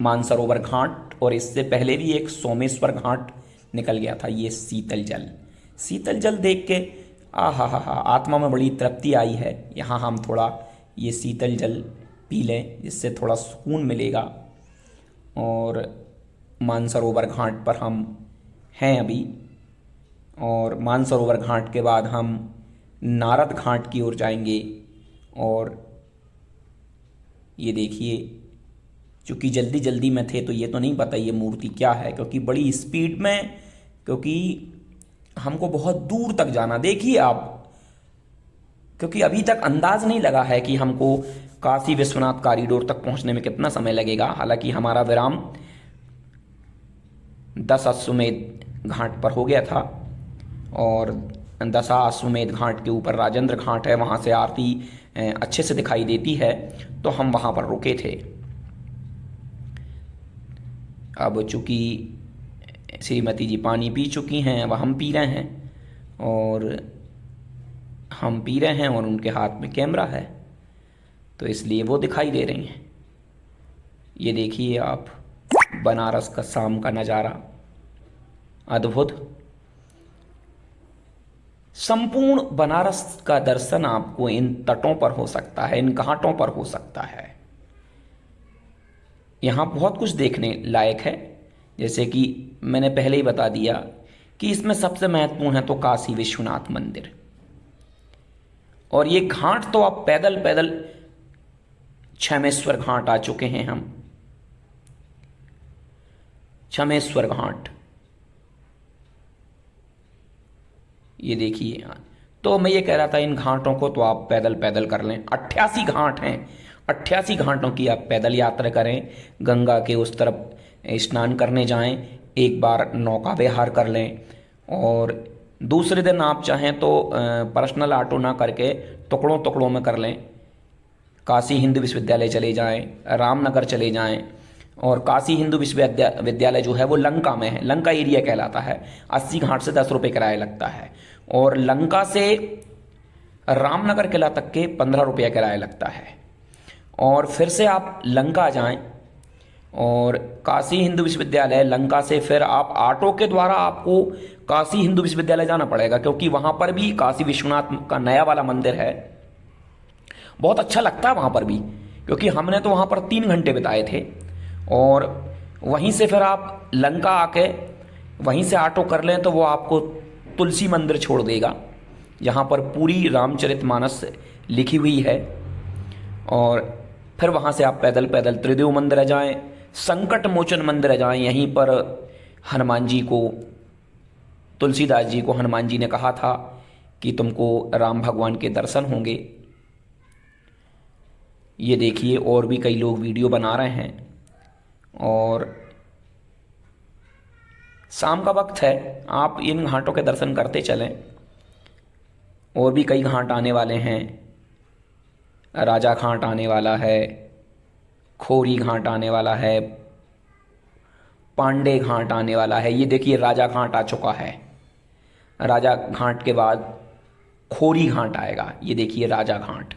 मानसरोवर घाट, और इससे पहले भी एक सोमेश्वर घाट निकल गया था। ये शीतल जल, शीतल जल देख के हा आत्मा में बड़ी तृप्ति आई है। यहाँ हम थोड़ा ये शीतल जल पी लें जिससे थोड़ा सुकून मिलेगा। और मानसरोवर घाट पर हम हैं अभी, और मानसरोवर घाट के बाद हम नारद घाट की ओर जाएंगे। और ये देखिए चूँकि जल्दी जल्दी में थे तो ये तो नहीं पता ये मूर्ति क्या है, क्योंकि बड़ी स्पीड में, क्योंकि हमको बहुत दूर तक जाना। देखिए आप, क्योंकि अभी तक अंदाज नहीं लगा है कि हमको काशी विश्वनाथ कॉरिडोर तक पहुंचने में कितना समय लगेगा। हालांकि हमारा विराम 10 अश्वमेध घाट पर हो गया था, और 10 अश्वमेध घाट के ऊपर राजेंद्र घाट है, वहाँ से आरती अच्छे से दिखाई देती है, तो हम वहाँ पर रुके थे। अब चूँकि श्रीमती जी पानी पी चुकी हैं, अब हम पी रहे हैं, और हम पी रहे हैं और उनके हाथ में कैमरा है तो इसलिए वो दिखाई दे रही हैं। ये देखिए आप बनारस का शाम का नज़ारा, अद्भुत। संपूर्ण बनारस का दर्शन आपको इन तटों पर हो सकता है, इन घाटों पर हो सकता है। यहाँ बहुत कुछ देखने लायक है, जैसे कि मैंने पहले ही बता दिया कि इसमें सबसे महत्वपूर्ण है तो काशी विश्वनाथ मंदिर। और ये घाट तो आप पैदल पैदल छमेश्वर घाट आ चुके हैं हम। छमेश्वर घाट ये देखिए। तो मैं ये कह रहा था इन घाटों को तो आप पैदल पैदल कर लें। 88 घाट हैं, 88 घाटों की आप पैदल यात्रा करें। गंगा के उस तरफ स्नान करने जाएं, एक बार नौका विहार कर लें, और दूसरे दिन आप चाहें तो पर्सनल ऑटो ना करके टुकड़ों टुकड़ों में कर लें। काशी हिंदू विश्वविद्यालय चले जाएं, रामनगर चले जाएं। और काशी हिंदू विश्वविद्यालय जो है वो लंका में है, लंका एरिया कहलाता है। 80 घाट से 10 रुपये किराया लगता है, और लंका से रामनगर किला तक के 15 रुपया किराया लगता है। और फिर से आप लंका जाएं, और काशी हिंदू विश्वविद्यालय लंका से फिर आप ऑटो के द्वारा आपको काशी हिंदू विश्वविद्यालय जाना पड़ेगा, क्योंकि वहाँ पर भी काशी विश्वनाथ का नया वाला मंदिर है। बहुत अच्छा लगता है वहाँ पर भी, क्योंकि हमने तो वहाँ पर 3 घंटे बिताए थे। और वहीं से फिर आप लंका आके वहीं से ऑटो कर लें तो वो आपको तुलसी मंदिर छोड़ देगा, जहाँ पर पूरी रामचरितमानस लिखी हुई है। और फिर वहाँ से आप पैदल पैदल त्रिदेव मंदिर जाएं, संकट मोचन मंदिर जाएं। यहीं पर हनुमान जी को, तुलसीदास जी को हनुमान जी ने कहा था कि तुमको राम भगवान के दर्शन होंगे। ये देखिए, और भी कई लोग वीडियो बना रहे हैं। और शाम का वक्त है, आप इन घाटों के दर्शन करते चलें। और भी कई घाट आने वाले हैं। राजा घाट आने वाला है, खोरी घाट आने वाला है, पांडे घाट आने वाला है। ये देखिए, राजा घाट आ चुका है। राजा घाट के बाद खोरी घाट आएगा। ये देखिए, राजा घाट।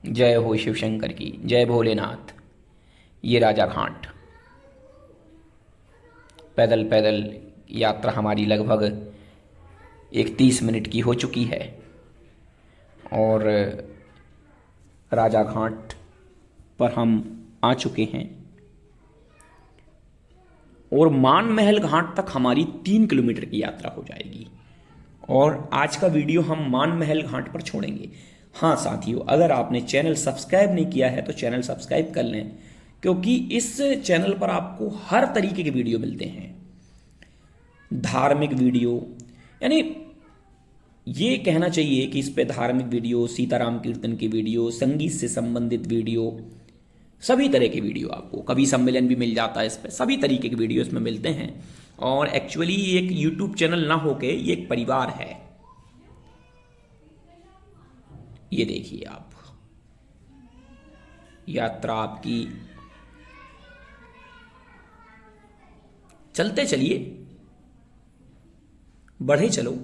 जय हो शिव शंकर की, जय भोलेनाथ। ये राजा घाट। पैदल पैदल यात्रा हमारी लगभग 31 मिनट की हो चुकी है। और राजा घाट पर हम आ चुके हैं। और मान महल घाट तक हमारी 3 किलोमीटर की यात्रा हो जाएगी। और आज का वीडियो हम मान महल घाट पर छोड़ेंगे। हाँ साथियों, अगर आपने चैनल सब्सक्राइब नहीं किया है तो चैनल सब्सक्राइब कर लें, क्योंकि इस चैनल पर आपको हर तरीके के वीडियो मिलते हैं। धार्मिक वीडियो, यानी ये कहना चाहिए कि इस पे धार्मिक वीडियो, सीताराम कीर्तन की वीडियो, संगीत से संबंधित वीडियो, सभी तरह के वीडियो आपको, कवि सम्मेलन भी मिल जाता है इस पे, सभी तरीके के वीडियो इसमें मिलते हैं। और एक्चुअली ये एक यूट्यूब चैनल ना होके ये एक परिवार है। ये देखिए आप, यात्रा आपकी, चलते चलिए, बढ़े चलो।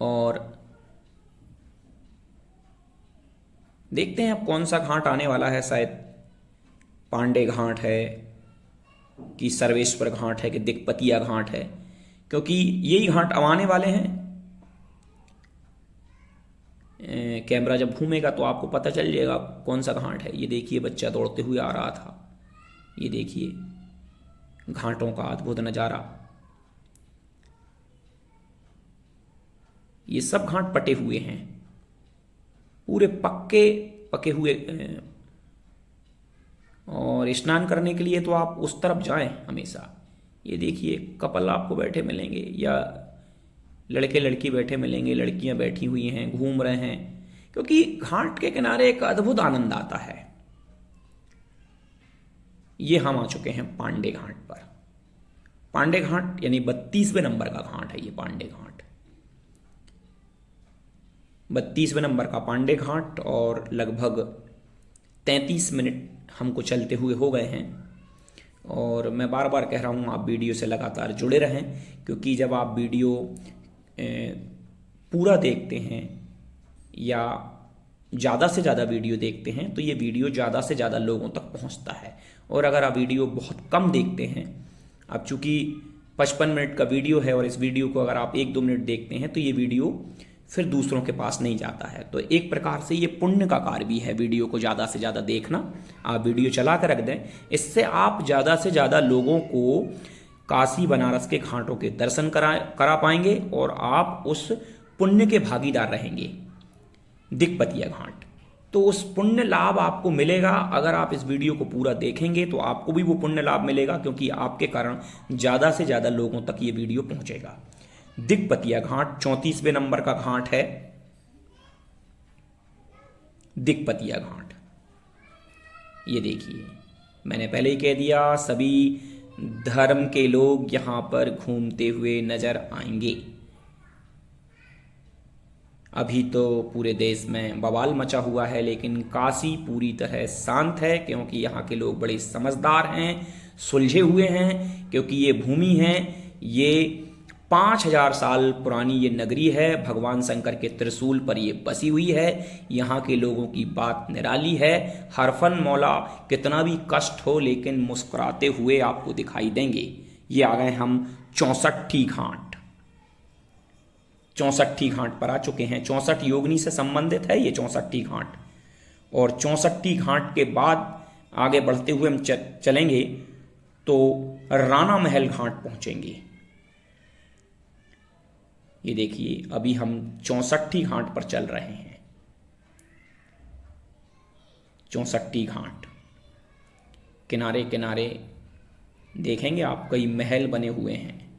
और देखते हैं अब कौन सा घाट आने वाला है। शायद पांडे घाट है कि सर्वेश्वर घाट है कि दिक्पतिया घाट है, क्योंकि यही घाट अब आने वाले हैं। कैमरा जब घूमेगा तो आपको पता चल जाएगा कौन सा घाट है। ये देखिए, बच्चा दौड़ते हुए आ रहा था। ये देखिए घाटों का अद्भुत नज़ारा। ये सब घाट पटे हुए हैं, पूरे पके हुए। और स्नान करने के लिए तो आप उस तरफ जाएं हमेशा। ये देखिए, कपल आपको बैठे मिलेंगे, या लड़के लड़की बैठे मिलेंगे, लड़कियां बैठी हुई हैं, घूम रहे हैं, क्योंकि घाट के किनारे एक अद्भुत आनंद आता है। ये हम आ चुके हैं पांडे घाट पर। पांडे घाट यानी 32वें नंबर का घाट है ये पांडे घाट। 32वें नंबर का पांडे घाट। और लगभग 33 मिनट हमको चलते हुए हो गए हैं। और मैं बार बार कह रहा हूँ, आप वीडियो से लगातार जुड़े रहें, क्योंकि जब आप वीडियो पूरा देखते हैं या ज़्यादा से ज़्यादा वीडियो देखते हैं तो ये वीडियो ज़्यादा से ज़्यादा लोगों तक पहुंचता है। और अगर आप वीडियो बहुत कम देखते हैं, अब चूँकि 55 मिनट का वीडियो है और इस वीडियो को अगर आप 1-2 मिनट देखते हैं तो ये वीडियो फिर दूसरों के पास नहीं जाता है। तो एक प्रकार से ये पुण्य का कार्य भी है, वीडियो को ज़्यादा से ज़्यादा देखना। आप वीडियो चला कर रख दें, इससे आप ज़्यादा से ज़्यादा लोगों को काशी बनारस के घाटों के दर्शन करा पाएंगे और आप उस पुण्य के भागीदार रहेंगे। दिक्पतिया घाट, तो उस पुण्य लाभ आपको मिलेगा। अगर आप इस वीडियो को पूरा देखेंगे तो आपको भी वो पुण्य लाभ मिलेगा, क्योंकि आपके कारण ज़्यादा से ज़्यादा लोगों तक ये वीडियो पहुंचेगा। दिक्पतिया घाट 34वें नंबर का घाट है। दिक्पतिया घाट, ये देखिए, मैंने पहले ही कह दिया, सभी धर्म के लोग यहां पर घूमते हुए नजर आएंगे। अभी तो पूरे देश में बवाल मचा हुआ है, लेकिन काशी पूरी तरह शांत है, क्योंकि यहाँ के लोग बड़े समझदार हैं, सुलझे हुए हैं। क्योंकि ये भूमि है, ये 5000 साल पुरानी ये नगरी है। भगवान शंकर के त्रिशूल पर ये बसी हुई है। यहाँ के लोगों की बात निराली है। हरफन मौला कितना भी कष्ट हो लेकिन मुस्कुराते हुए आपको दिखाई देंगे। ये आ गए हम 64 घाट। 64 घाट पर आ चुके हैं। 64 योगिनी से संबंधित है ये 64 घाट। और 64 घाट के बाद आगे बढ़ते हुए हम चलेंगे तो राणा महल घाट पहुंचेंगे। ये देखिए अभी हम 64 घाट पर चल रहे हैं। 64 घाट किनारे किनारे देखेंगे आप कई महल बने हुए हैं,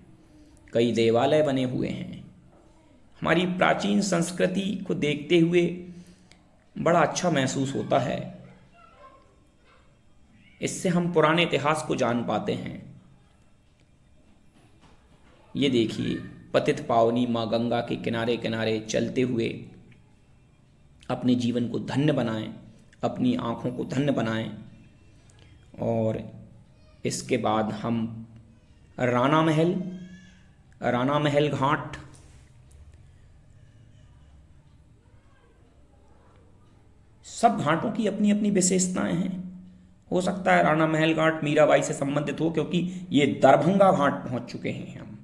कई देवालय बने हुए हैं। हमारी प्राचीन संस्कृति को देखते हुए बड़ा अच्छा महसूस होता है। इससे हम पुराने इतिहास को जान पाते हैं। ये देखिए पतित पावनी माँ गंगा के किनारे किनारे चलते हुए अपने जीवन को धन्य बनाएं, अपनी आँखों को धन्य बनाएं। और इसके बाद हम राणा महल घाट, सब घाटों की अपनी अपनी विशेषताएं हैं। हो सकता है राणा महल घाट मीराबाई से संबंधित हो, क्योंकि ये दरभंगा घाट पहुंच चुके हैं हम।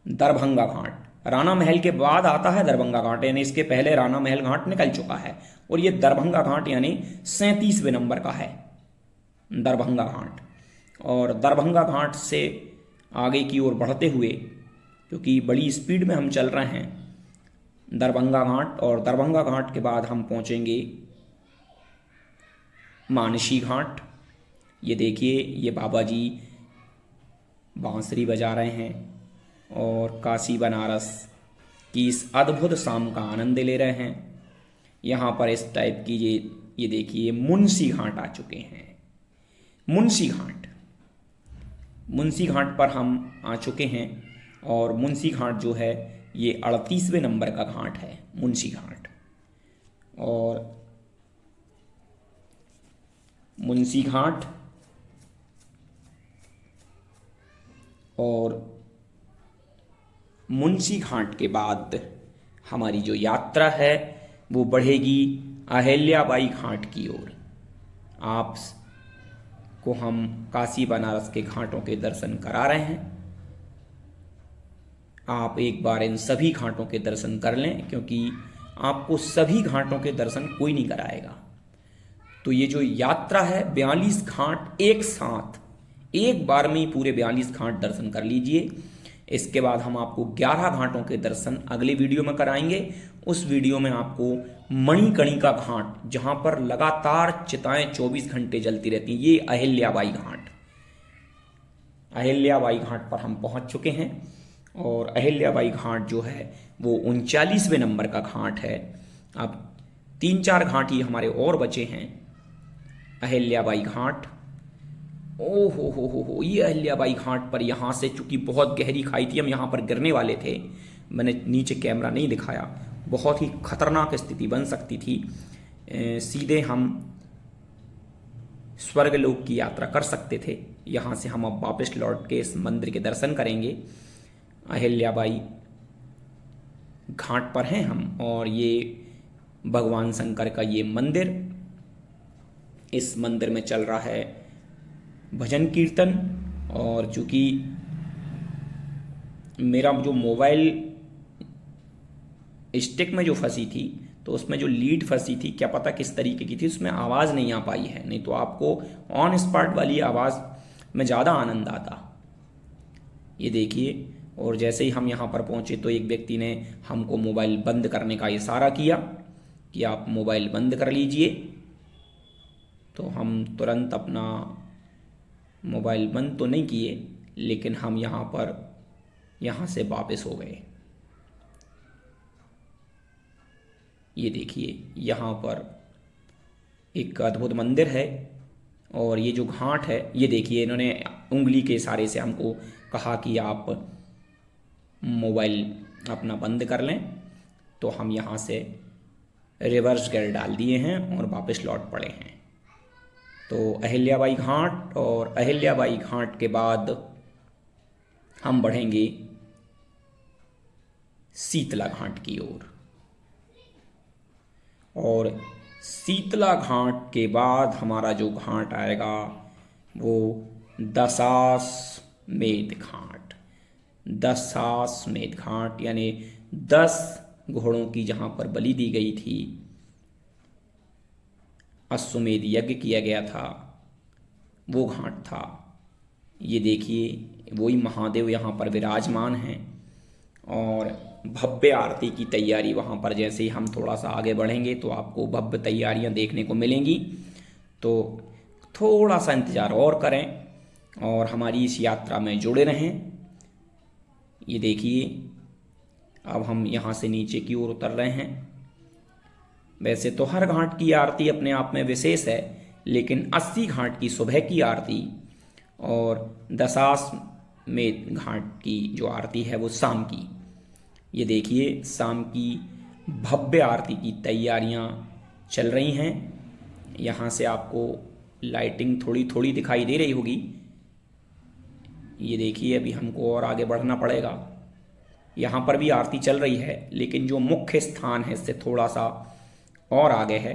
दरभंगा घाट राणा महल के बाद आता है दरभंगा घाट, यानी इसके पहले राणा महल घाट निकल चुका है। और ये दरभंगा घाट यानी 37वें नंबर का है दरभंगा घाट। और दरभंगा घाट से आगे की ओर बढ़ते हुए, क्योंकि बड़ी स्पीड में हम चल रहे हैं, दरभंगा घाट, और दरभंगा घाट के बाद हम पहुंचेंगे मानसी घाट। ये देखिए ये बाबा जी बांसुरी बजा रहे हैं और काशी बनारस की इस अद्भुत शाम का आनंद ले रहे हैं। यहाँ पर इस टाइप की ये देखिए मुंशी घाट आ चुके हैं। मुंशी घाट पर हम आ चुके हैं। और मुंशी घाट जो है ये 38वें नंबर का घाट है मुंशी घाट। और मुंशी घाट और मुंशी घाट के बाद हमारी जो यात्रा है वो बढ़ेगी अहिल्याबाई घाट की ओर। आप को हम काशी बनारस के घाटों के दर्शन करा रहे हैं। आप एक बार इन सभी घाटों के दर्शन कर लें, क्योंकि आपको सभी घाटों के दर्शन कोई नहीं कराएगा। तो ये जो यात्रा है 42 घाट एक साथ एक बार में ही पूरे 42 घाट दर्शन कर लीजिए। इसके बाद हम आपको 11 घाटों के दर्शन अगले वीडियो में कराएंगे। उस वीडियो में आपको मणिकर्णिका घाट, जहां पर लगातार चिताएं 24 घंटे जलती रहती हैं, ये अहिल्याबाई घाट पर हम पहुंच चुके हैं। और अहिल्याबाई घाट जो है वो 39वें नंबर का घाट है। अब 3-4 घाट ही हमारे और बचे हैं। अहिल्याबाई घाट, ओ हो, ये अहिल्याबाई घाट पर यहाँ से चूंकि बहुत गहरी खाई थी, हम यहाँ पर गिरने वाले थे। मैंने नीचे कैमरा नहीं दिखाया, बहुत ही खतरनाक स्थिति बन सकती थी। सीधे हम स्वर्गलोक की यात्रा कर सकते थे। यहाँ से हम अब वापस लौट के इस मंदिर के दर्शन करेंगे। अहिल्याबाई घाट पर हैं हम, और ये भगवान शंकर का ये मंदिर, इस मंदिर में चल रहा है भजन कीर्तन। और चूंकि मेरा जो मोबाइल स्टिक में जो फंसी थी, तो उसमें जो लीड फंसी थी, क्या पता किस तरीके की थी, उसमें आवाज़ नहीं आ पाई है। नहीं तो आपको ऑन स्पॉट वाली आवाज़ में ज़्यादा आनंद आता। ये देखिए, और जैसे ही हम यहाँ पर पहुँचे तो एक व्यक्ति ने हमको मोबाइल बंद करने का इशारा किया कि आप मोबाइल बंद कर लीजिए। तो हम तुरंत अपना मोबाइल बंद तो नहीं किए, लेकिन हम यहाँ से वापस हो गए। ये देखिए यहाँ पर एक अद्भुत मंदिर है। और ये जो घाट है, ये देखिए इन्होंने उंगली के इशारे से हमको कहा कि आप मोबाइल अपना बंद कर लें। तो हम यहाँ से रिवर्स गियर डाल दिए हैं और वापस लौट पड़े हैं। तो अहिल्याबाई घाट, और अहिल्याबाई घाट के बाद हम बढ़ेंगे शीतला घाट की ओर। और शीतला घाट के बाद हमारा जो घाट आएगा वो दशाश्वमेध घाट। दशाश्वमेध घाट यानी 10 घोड़ों की जहाँ पर बलि दी गई थी, अश्वमेध यज्ञ किया गया था, वो घाट था। ये देखिए वही महादेव यहाँ पर विराजमान हैं और भव्य आरती की तैयारी वहाँ पर, जैसे ही हम थोड़ा सा आगे बढ़ेंगे तो आपको भव्य तैयारियाँ देखने को मिलेंगी। तो थोड़ा सा इंतज़ार और करें और हमारी इस यात्रा में जुड़े रहें। ये देखिए अब हम यहाँ से नीचे की ओर उतर रहे हैं। वैसे तो हर घाट की आरती अपने आप में विशेष है, लेकिन 80 घाट की सुबह की आरती और दशाश्वमेध घाट की जो आरती है वो शाम की। ये देखिए शाम की भव्य आरती की तैयारियां चल रही हैं। यहाँ से आपको लाइटिंग थोड़ी थोड़ी दिखाई दे रही होगी। ये देखिए अभी हमको और आगे बढ़ना पड़ेगा। यहाँ पर भी आरती चल रही है, लेकिन जो मुख्य स्थान है इससे थोड़ा सा और आगे है।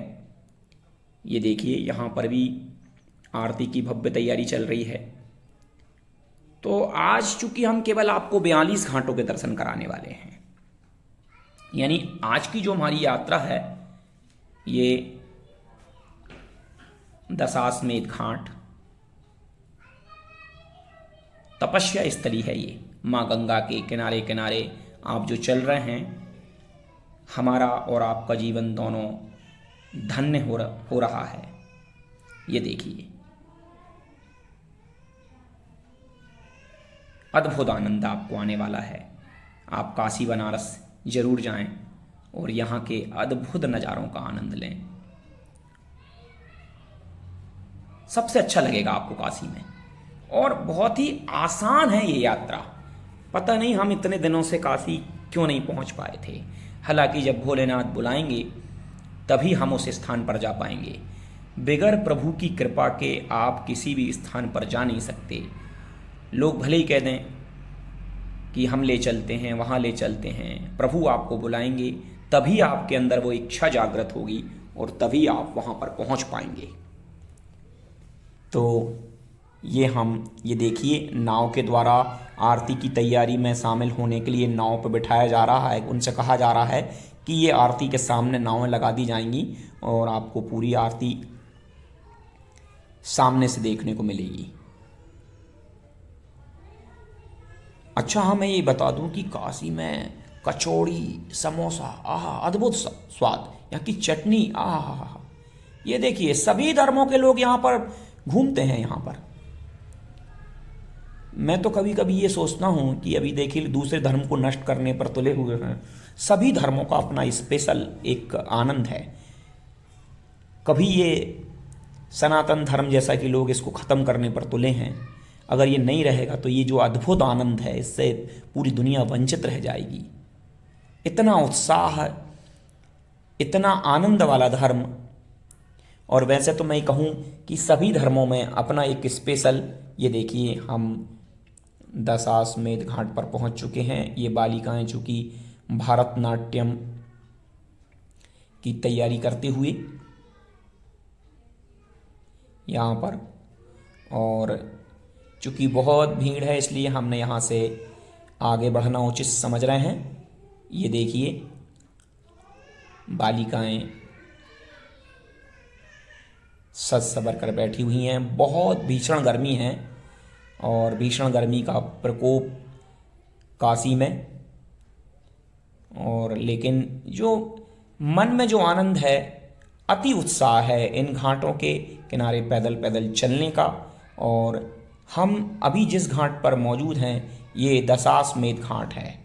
ये देखिए यहाँ पर भी आरती की भव्य तैयारी चल रही है। तो आज चूंकि हम केवल आपको 42 घाटों के दर्शन कराने वाले हैं, यानी आज की जो हमारी यात्रा है ये दशाश्वमेध घाट तपस्या स्थली है। ये माँ गंगा के किनारे किनारे आप जो चल रहे हैं, हमारा और आपका जीवन दोनों धन्य हो रहा है। ये देखिए अद्भुत आनंद आपको आने वाला है। आप काशी बनारस जरूर जाएं और यहाँ के अद्भुत नज़ारों का आनंद लें। सबसे अच्छा लगेगा आपको काशी में, और बहुत ही आसान है ये यात्रा। पता नहीं हम इतने दिनों से काशी क्यों नहीं पहुँच पाए थे। हालांकि जब भोलेनाथ बुलाएंगे तभी हम उस स्थान पर जा पाएंगे। बगैर प्रभु की कृपा के आप किसी भी स्थान पर जा नहीं सकते। लोग भले ही कह दें कि हम ले चलते हैं, वहाँ ले चलते हैं, प्रभु आपको बुलाएंगे तभी आपके अंदर वो इच्छा जागृत होगी और तभी आप वहाँ पर पहुँच पाएंगे। तो ये देखिए नाव के द्वारा आरती की तैयारी में शामिल होने के लिए नाव पर बिठाया जा रहा है। उनसे कहा जा रहा है कि ये आरती के सामने नावें लगा दी जाएंगी और आपको पूरी आरती सामने से देखने को मिलेगी। अच्छा हाँ, मैं ये बता दूं कि काशी में कचौड़ी, समोसा, आहा अद्भुत स्वाद, यहाँ की चटनी, आहा। ये देखिए सभी धर्मों के लोग यहाँ पर घूमते हैं। यहाँ पर मैं तो कभी कभी ये सोचता हूँ कि अभी देखिए दूसरे धर्म को नष्ट करने पर तुले हुए हैं। सभी धर्मों का अपना स्पेशल एक आनंद है। कभी ये सनातन धर्म जैसा कि लोग इसको ख़त्म करने पर तुले हैं। अगर ये नहीं रहेगा तो ये जो अद्भुत आनंद है इससे पूरी दुनिया वंचित रह जाएगी। इतना उत्साह, इतना आनंद वाला धर्म। और वैसे तो मैं कहूँ कि सभी धर्मों में अपना एक स्पेशल, ये देखिए हम दशाश्वमेध घाट पर पहुँच चुके हैं। ये बालिकाएं चूँकि भारतनाट्यम की तैयारी करते हुए यहाँ पर, और चूँकि बहुत भीड़ है इसलिए हमने यहाँ से आगे बढ़ना उचित समझ रहे हैं। ये देखिए बालिकाएं सज सवर कर बैठी हुई हैं। बहुत भीषण गर्मी है और भीषण गर्मी का प्रकोप काशी में, और लेकिन जो मन में जो आनंद है, अति उत्साह है इन घाटों के किनारे पैदल पैदल चलने का। और हम अभी जिस घाट पर मौजूद हैं ये दशाश्वमेध घाट है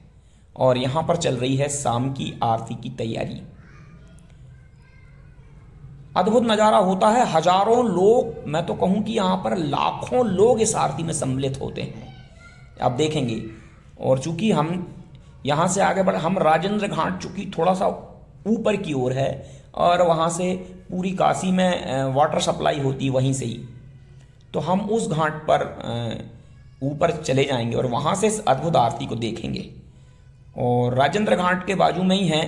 और यहाँ पर चल रही है शाम की आरती की तैयारी। अद्भुत नज़ारा होता है। हजारों लोग, मैं तो कहूँ कि यहाँ पर लाखों लोग इस आरती में सम्मिलित होते हैं, आप देखेंगे। और चूँकि हम यहाँ से आगे बढ़, हम राजेंद्र घाट चूँकि थोड़ा सा ऊपर की ओर है और वहाँ से पूरी काशी में वाटर सप्लाई होती है वहीं से ही, तो हम उस घाट पर ऊपर चले जाएंगे और वहाँ से इस अद्भुत आरती को देखेंगे। और राजेंद्र घाट के बाजू में ही है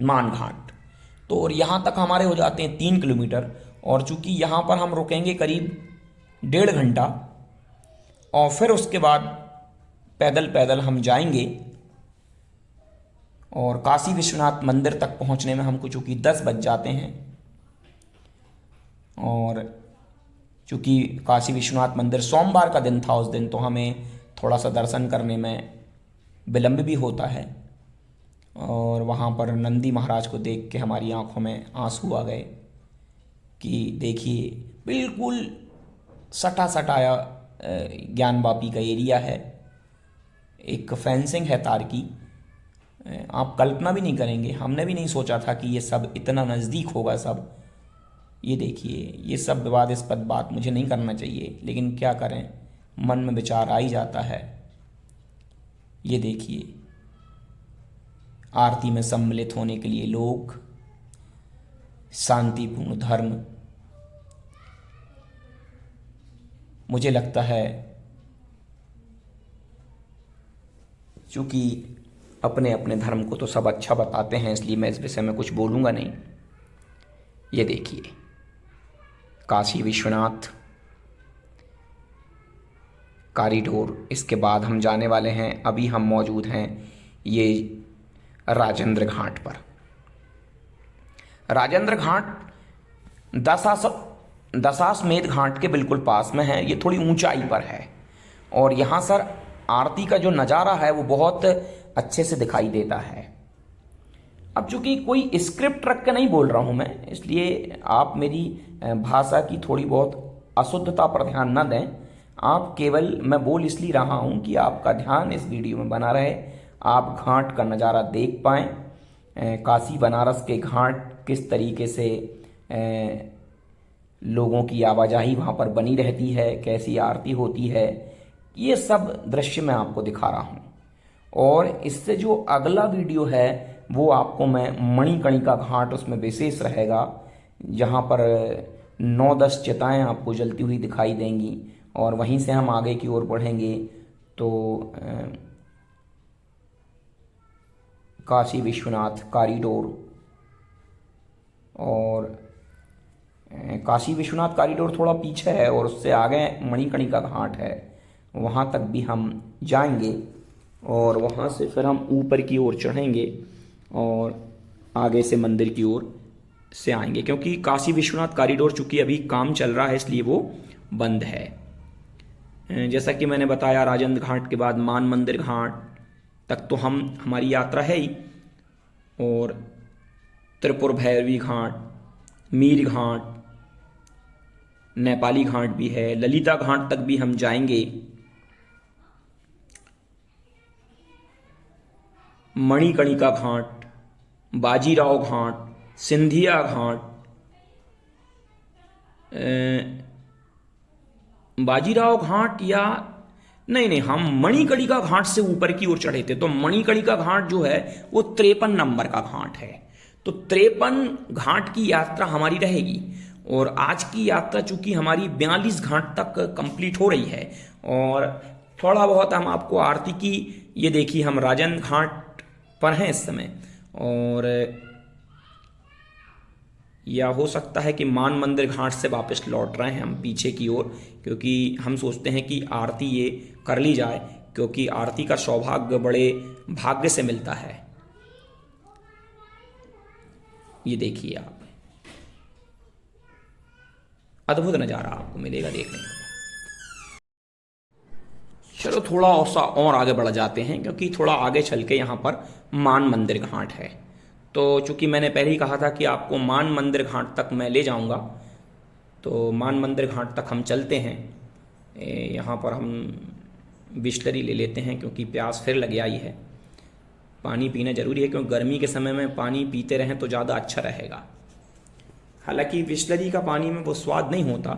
मान घाट। तो और यहाँ तक हमारे हो जाते हैं 3 किलोमीटर। और चूंकि यहाँ पर हम रुकेंगे करीब 1.5 घंटा और फिर उसके बाद पैदल पैदल हम जाएंगे और काशी विश्वनाथ मंदिर तक पहुँचने में हमको चूँकि 10 बज जाते हैं। और चूँकि काशी विश्वनाथ मंदिर सोमवार का दिन था उस दिन, तो हमें थोड़ा सा दर्शन करने में विलम्ब भी होता है। और वहाँ पर नंदी महाराज को देख के हमारी आंखों में आंसू आ गए कि देखिए बिल्कुल सटा सटाया ज्ञानवापी का एरिया है, एक फेंसिंग है तार की। आप कल्पना भी नहीं करेंगे, हमने भी नहीं सोचा था कि ये सब इतना नज़दीक होगा सब। ये देखिए, ये सब विवादास्पद बात मुझे नहीं करना चाहिए, लेकिन क्या करें, मन में विचार आ ही जाता है। ये देखिए, आरती में सम्मिलित होने के लिए लोग, शांतिपूर्ण धर्म। मुझे लगता है चूँकि अपने अपने धर्म को तो सब अच्छा बताते हैं, इसलिए मैं इस विषय में कुछ बोलूँगा नहीं। ये देखिए, काशी विश्वनाथ कॉरिडोर, इसके बाद हम जाने वाले हैं। अभी हम मौजूद हैं ये राजेंद्र घाट पर। राजेंद्र घाट दशाश्वमेध घाट के बिल्कुल पास में है। ये थोड़ी ऊंचाई पर है और यहाँ सर आरती का जो नज़ारा है वो बहुत अच्छे से दिखाई देता है। अब चूंकि कोई स्क्रिप्ट रख के नहीं बोल रहा हूँ मैं, इसलिए आप मेरी भाषा की थोड़ी बहुत अशुद्धता पर ध्यान न दें। आप केवल, मैं बोल इसलिए रहा हूँ कि आपका ध्यान इस वीडियो में बना रहे, आप घाट का नज़ारा देख पाएँ। काशी बनारस के घाट किस तरीके से लोगों की आवाजाही वहाँ पर बनी रहती है, कैसी आरती होती है, ये सब दृश्य मैं आपको दिखा रहा हूँ। और इससे जो अगला वीडियो है वो आपको मैं मणिकर्णिका घाट, उसमें विशेष रहेगा, जहाँ पर 9-10 चिताएँ आपको जलती हुई दिखाई देंगी। और वहीं से हम आगे की ओर बढ़ेंगे तो काशी विश्वनाथ कॉरिडोर, और काशी विश्वनाथ कॉरिडोर थोड़ा पीछे है और उससे आगे मणिकर्णिका घाट है, वहाँ तक भी हम जाएंगे। और वहाँ से फिर हम ऊपर की ओर चढ़ेंगे और आगे से मंदिर की ओर से आएंगे, क्योंकि काशी विश्वनाथ कॉरिडोर चूँकि अभी काम चल रहा है इसलिए वो बंद है। जैसा कि मैंने बताया, राजेंद्र घाट के बाद मान मंदिर घाट तक तो हमारी यात्रा है ही। और त्रिपुर भैरवी घाट, मीर घाट, नेपाली घाट भी है, ललिता घाट तक भी हम जाएंगे। मणिकर्णिका घाट, बाजीराव घाट, सिंधिया घाट। बाजीराव घाट या नहीं, हम मणिकर्णिका घाट से ऊपर की ओर चढ़े थे। तो मणिकर्णिका घाट जो है वो 53 नंबर का घाट है। तो 53 घाट की यात्रा हमारी रहेगी। और आज की यात्रा चूंकि हमारी 42 घाट तक कंप्लीट हो रही है और थोड़ा बहुत हम आपको आरती की, ये देखिए हम राजेंद्र घाट पर हैं इस समय, और या हो सकता है कि मान मंदिर घाट से वापस लौट रहे हैं हम पीछे की ओर, क्योंकि हम सोचते हैं कि आरती ये कर ली जाए, क्योंकि आरती का सौभाग्य बड़े भाग्य से मिलता है। ये देखिए आप, अद्भुत नज़ारा आपको मिलेगा देखने को। चलो थोड़ा सा और आगे बढ़ जाते हैं, क्योंकि थोड़ा आगे चल के यहाँ पर मान मंदिर घाट है। तो चूँकि मैंने पहले ही कहा था कि आपको मान मंदिर घाट तक मैं ले जाऊँगा, तो मान मंदिर घाट तक हम चलते हैं। यहाँ पर हम बिस्लरी ले लेते हैं, क्योंकि प्यास फिर लग आई है। पानी पीना ज़रूरी है, क्योंकि गर्मी के समय में पानी पीते रहें तो ज़्यादा अच्छा रहेगा। हालांकि बिस्लरी का पानी में वो स्वाद नहीं होता,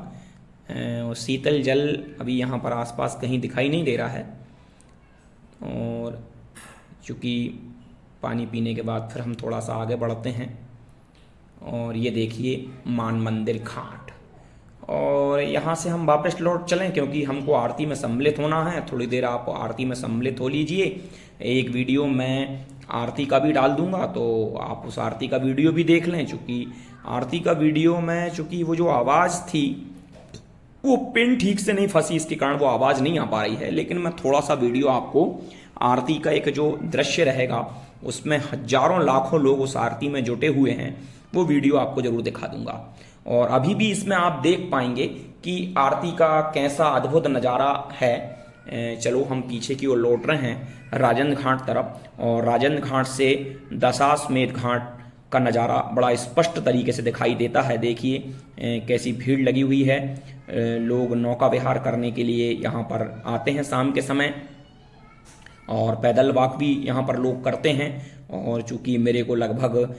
और शीतल जल अभी यहाँ पर आसपास कहीं दिखाई नहीं दे रहा है। और चूँकि पानी पीने के बाद फिर हम थोड़ा सा आगे बढ़ते हैं, और ये देखिए मान मंदिर घाट। और यहाँ से हम वापस लौट चलें, क्योंकि हमको आरती में सम्मिलित होना है। थोड़ी देर आप आरती में सम्मिलित हो लीजिए। एक वीडियो मैं आरती का भी डाल दूंगा, तो आप उस आरती का वीडियो भी देख लें। चूँकि आरती का वीडियो में चूँकि वो जो आवाज़ थी वो पिन ठीक से नहीं फंसी, इसके कारण वो आवाज़ नहीं आ पा रही है। लेकिन मैं थोड़ा सा वीडियो आपको आरती का एक जो दृश्य रहेगा, उसमें हजारों लाखों लोग उस आरती में जुटे हुए हैं, वो वीडियो आपको जरूर दिखा दूंगा। और अभी भी इसमें आप देख पाएंगे कि आरती का कैसा अद्भुत नज़ारा है। चलो हम पीछे की ओर लौट रहे हैं राजेंद्र घाट तरफ, और राजेंद्र घाट से दशाश्वमेध घाट का नज़ारा बड़ा स्पष्ट तरीके से दिखाई देता है। देखिए कैसी भीड़ लगी हुई है। लोग नौका विहार करने के लिए यहाँ पर आते हैं शाम के समय, और पैदल वॉक भी यहाँ पर लोग करते हैं। और चूँकि मेरे को लगभग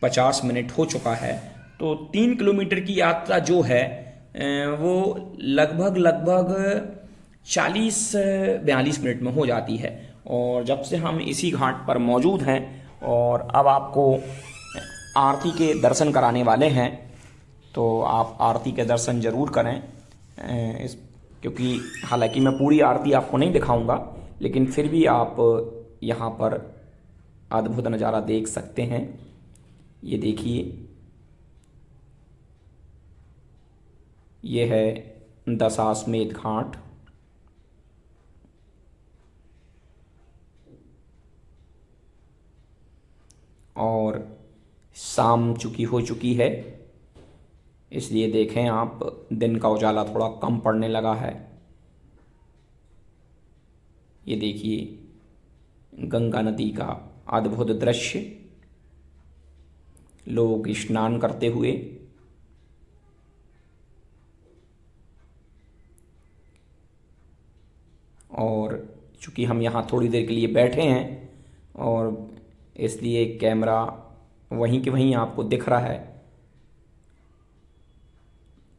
50 मिनट हो चुका है, तो 3 किलोमीटर की यात्रा जो है वो लगभग 40-42 मिनट में हो जाती है। और जब से हम इसी घाट पर मौजूद हैं और अब आपको आरती के दर्शन कराने वाले हैं, तो आप आरती के दर्शन जरूर करें। क्योंकि हालांकि मैं पूरी आरती आपको नहीं दिखाऊंगा, लेकिन फिर भी आप यहाँ पर अद्भुत नज़ारा देख सकते हैं। ये देखिए, ये है दशाश्वमेध घाट। और शाम चूँकि हो चुकी है, इसलिए देखें आप दिन का उजाला थोड़ा कम पड़ने लगा है। ये देखिए गंगा नदी का अद्भुत दृश्य, लोग स्नान करते हुए। और चूँकि हम यहाँ थोड़ी देर के लिए बैठे हैं, और इसलिए कैमरा वहीं के वहीं आपको दिख रहा है,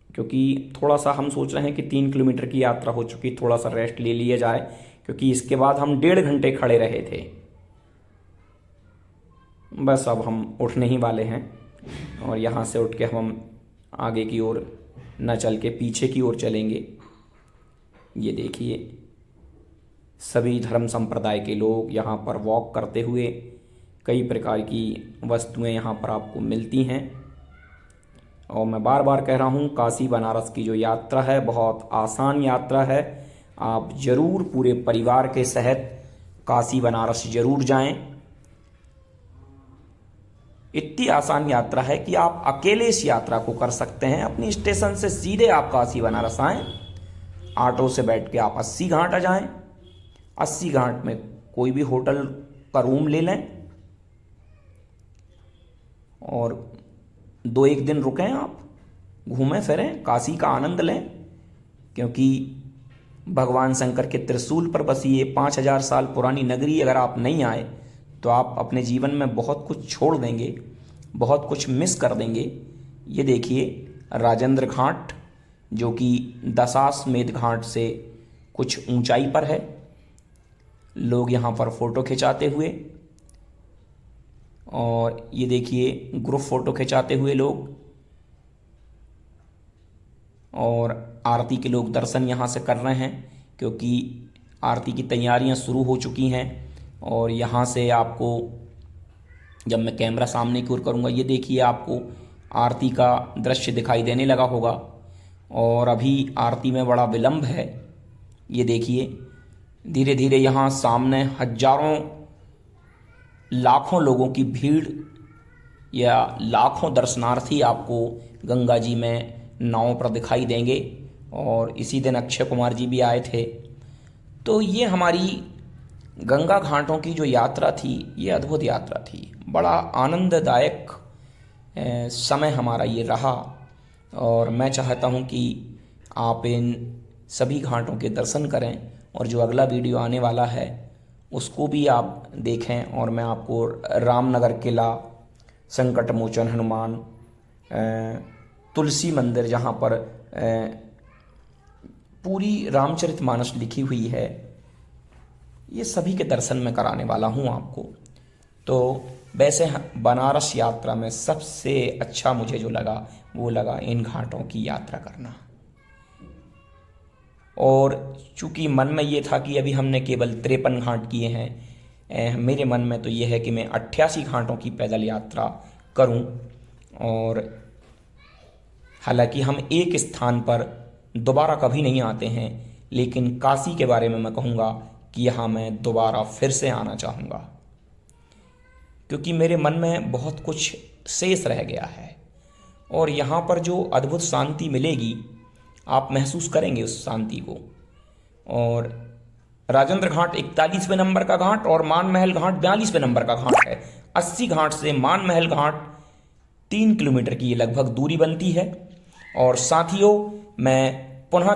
क्योंकि थोड़ा सा हम सोच रहे हैं कि 3 किलोमीटर की यात्रा हो चुकी, थोड़ा सा रेस्ट ले लिया जाए, क्योंकि इसके बाद हम 1.5 घंटे खड़े रहे थे। बस अब हम उठने ही वाले हैं, और यहाँ से उठ के हम आगे की ओर न चल के पीछे की ओर चलेंगे। ये देखिए सभी धर्म संप्रदाय के लोग यहाँ पर वॉक करते हुए, कई प्रकार की वस्तुएं यहाँ पर आपको मिलती हैं। और मैं बार बार कह रहा हूँ, काशी बनारस की जो यात्रा है बहुत आसान यात्रा है। आप ज़रूर पूरे परिवार के सहित काशी बनारस ज़रूर जाएं। इतनी आसान यात्रा है कि आप अकेले इस यात्रा को कर सकते हैं। अपनी स्टेशन से सीधे आप काशी बनारस आएँ, ऑटो से बैठ के आप 80 घाट आ जाएं। 80 घाट में कोई भी होटल का रूम ले लें और 2-1 दिन रुकें, आप घूमें फिरें, काशी का आनंद लें। क्योंकि भगवान शंकर के त्रिशूल पर बसी ये 5000 साल पुरानी नगरी अगर आप नहीं आए, तो आप अपने जीवन में बहुत कुछ छोड़ देंगे, बहुत कुछ मिस कर देंगे। ये देखिए राजेंद्र घाट, जो कि दशाश्वमेध घाट से कुछ ऊंचाई पर है। लोग यहाँ पर फ़ोटो खिंचाते हुए, और ये देखिए ग्रुप फ़ोटो खिंचाते हुए लोग, और आरती के लोग दर्शन यहाँ से कर रहे हैं, क्योंकि आरती की तैयारियाँ शुरू हो चुकी हैं। और यहाँ से आपको, जब मैं कैमरा सामने की ओर करूँगा, ये देखिए आपको आरती का दृश्य दिखाई देने लगा होगा। और अभी आरती में बड़ा विलम्ब है। ये देखिए धीरे धीरे यहाँ सामने हजारों लाखों लोगों की भीड़ या लाखों दर्शनार्थी आपको गंगा जी में नाव पर दिखाई देंगे। और इसी दिन अक्षय कुमार जी भी आए थे। तो ये हमारी गंगा घाटों की जो यात्रा थी, ये अद्भुत यात्रा थी। बड़ा आनंददायक समय हमारा ये रहा। और मैं चाहता हूँ कि आप इन सभी घाटों के दर्शन करें, और जो अगला वीडियो आने वाला है उसको भी आप देखें। और मैं आपको रामनगर किला, संकट मोचन हनुमान, तुलसी मंदिर, जहाँ पर पूरी रामचरितमानस लिखी हुई है, ये सभी के दर्शन मैं कराने वाला हूँ आपको। तो वैसे बनारस यात्रा में सबसे अच्छा मुझे जो लगा वो लगा इन घाटों की यात्रा करना। और चूंकि मन में ये था कि अभी हमने केवल 53 घाट किए हैं, मेरे मन में तो ये है कि मैं 88 घाटों की पैदल यात्रा करूं। और हालांकि हम एक स्थान पर दोबारा कभी नहीं आते हैं, लेकिन काशी के बारे में मैं कहूँगा कि यहाँ मैं दोबारा फिर से आना चाहूँगा, क्योंकि मेरे मन में बहुत कुछ शेष रह गया है। और यहाँ पर जो अद्भुत शांति मिलेगी आप महसूस करेंगे उस शांति को। और राजेंद्र घाट 41वें नंबर का घाट और मान महल घाट 42वें नंबर का घाट है। 80 घाट से मान महल घाट 3 किलोमीटर की लगभग दूरी बनती है। और साथियों, मैं पुनः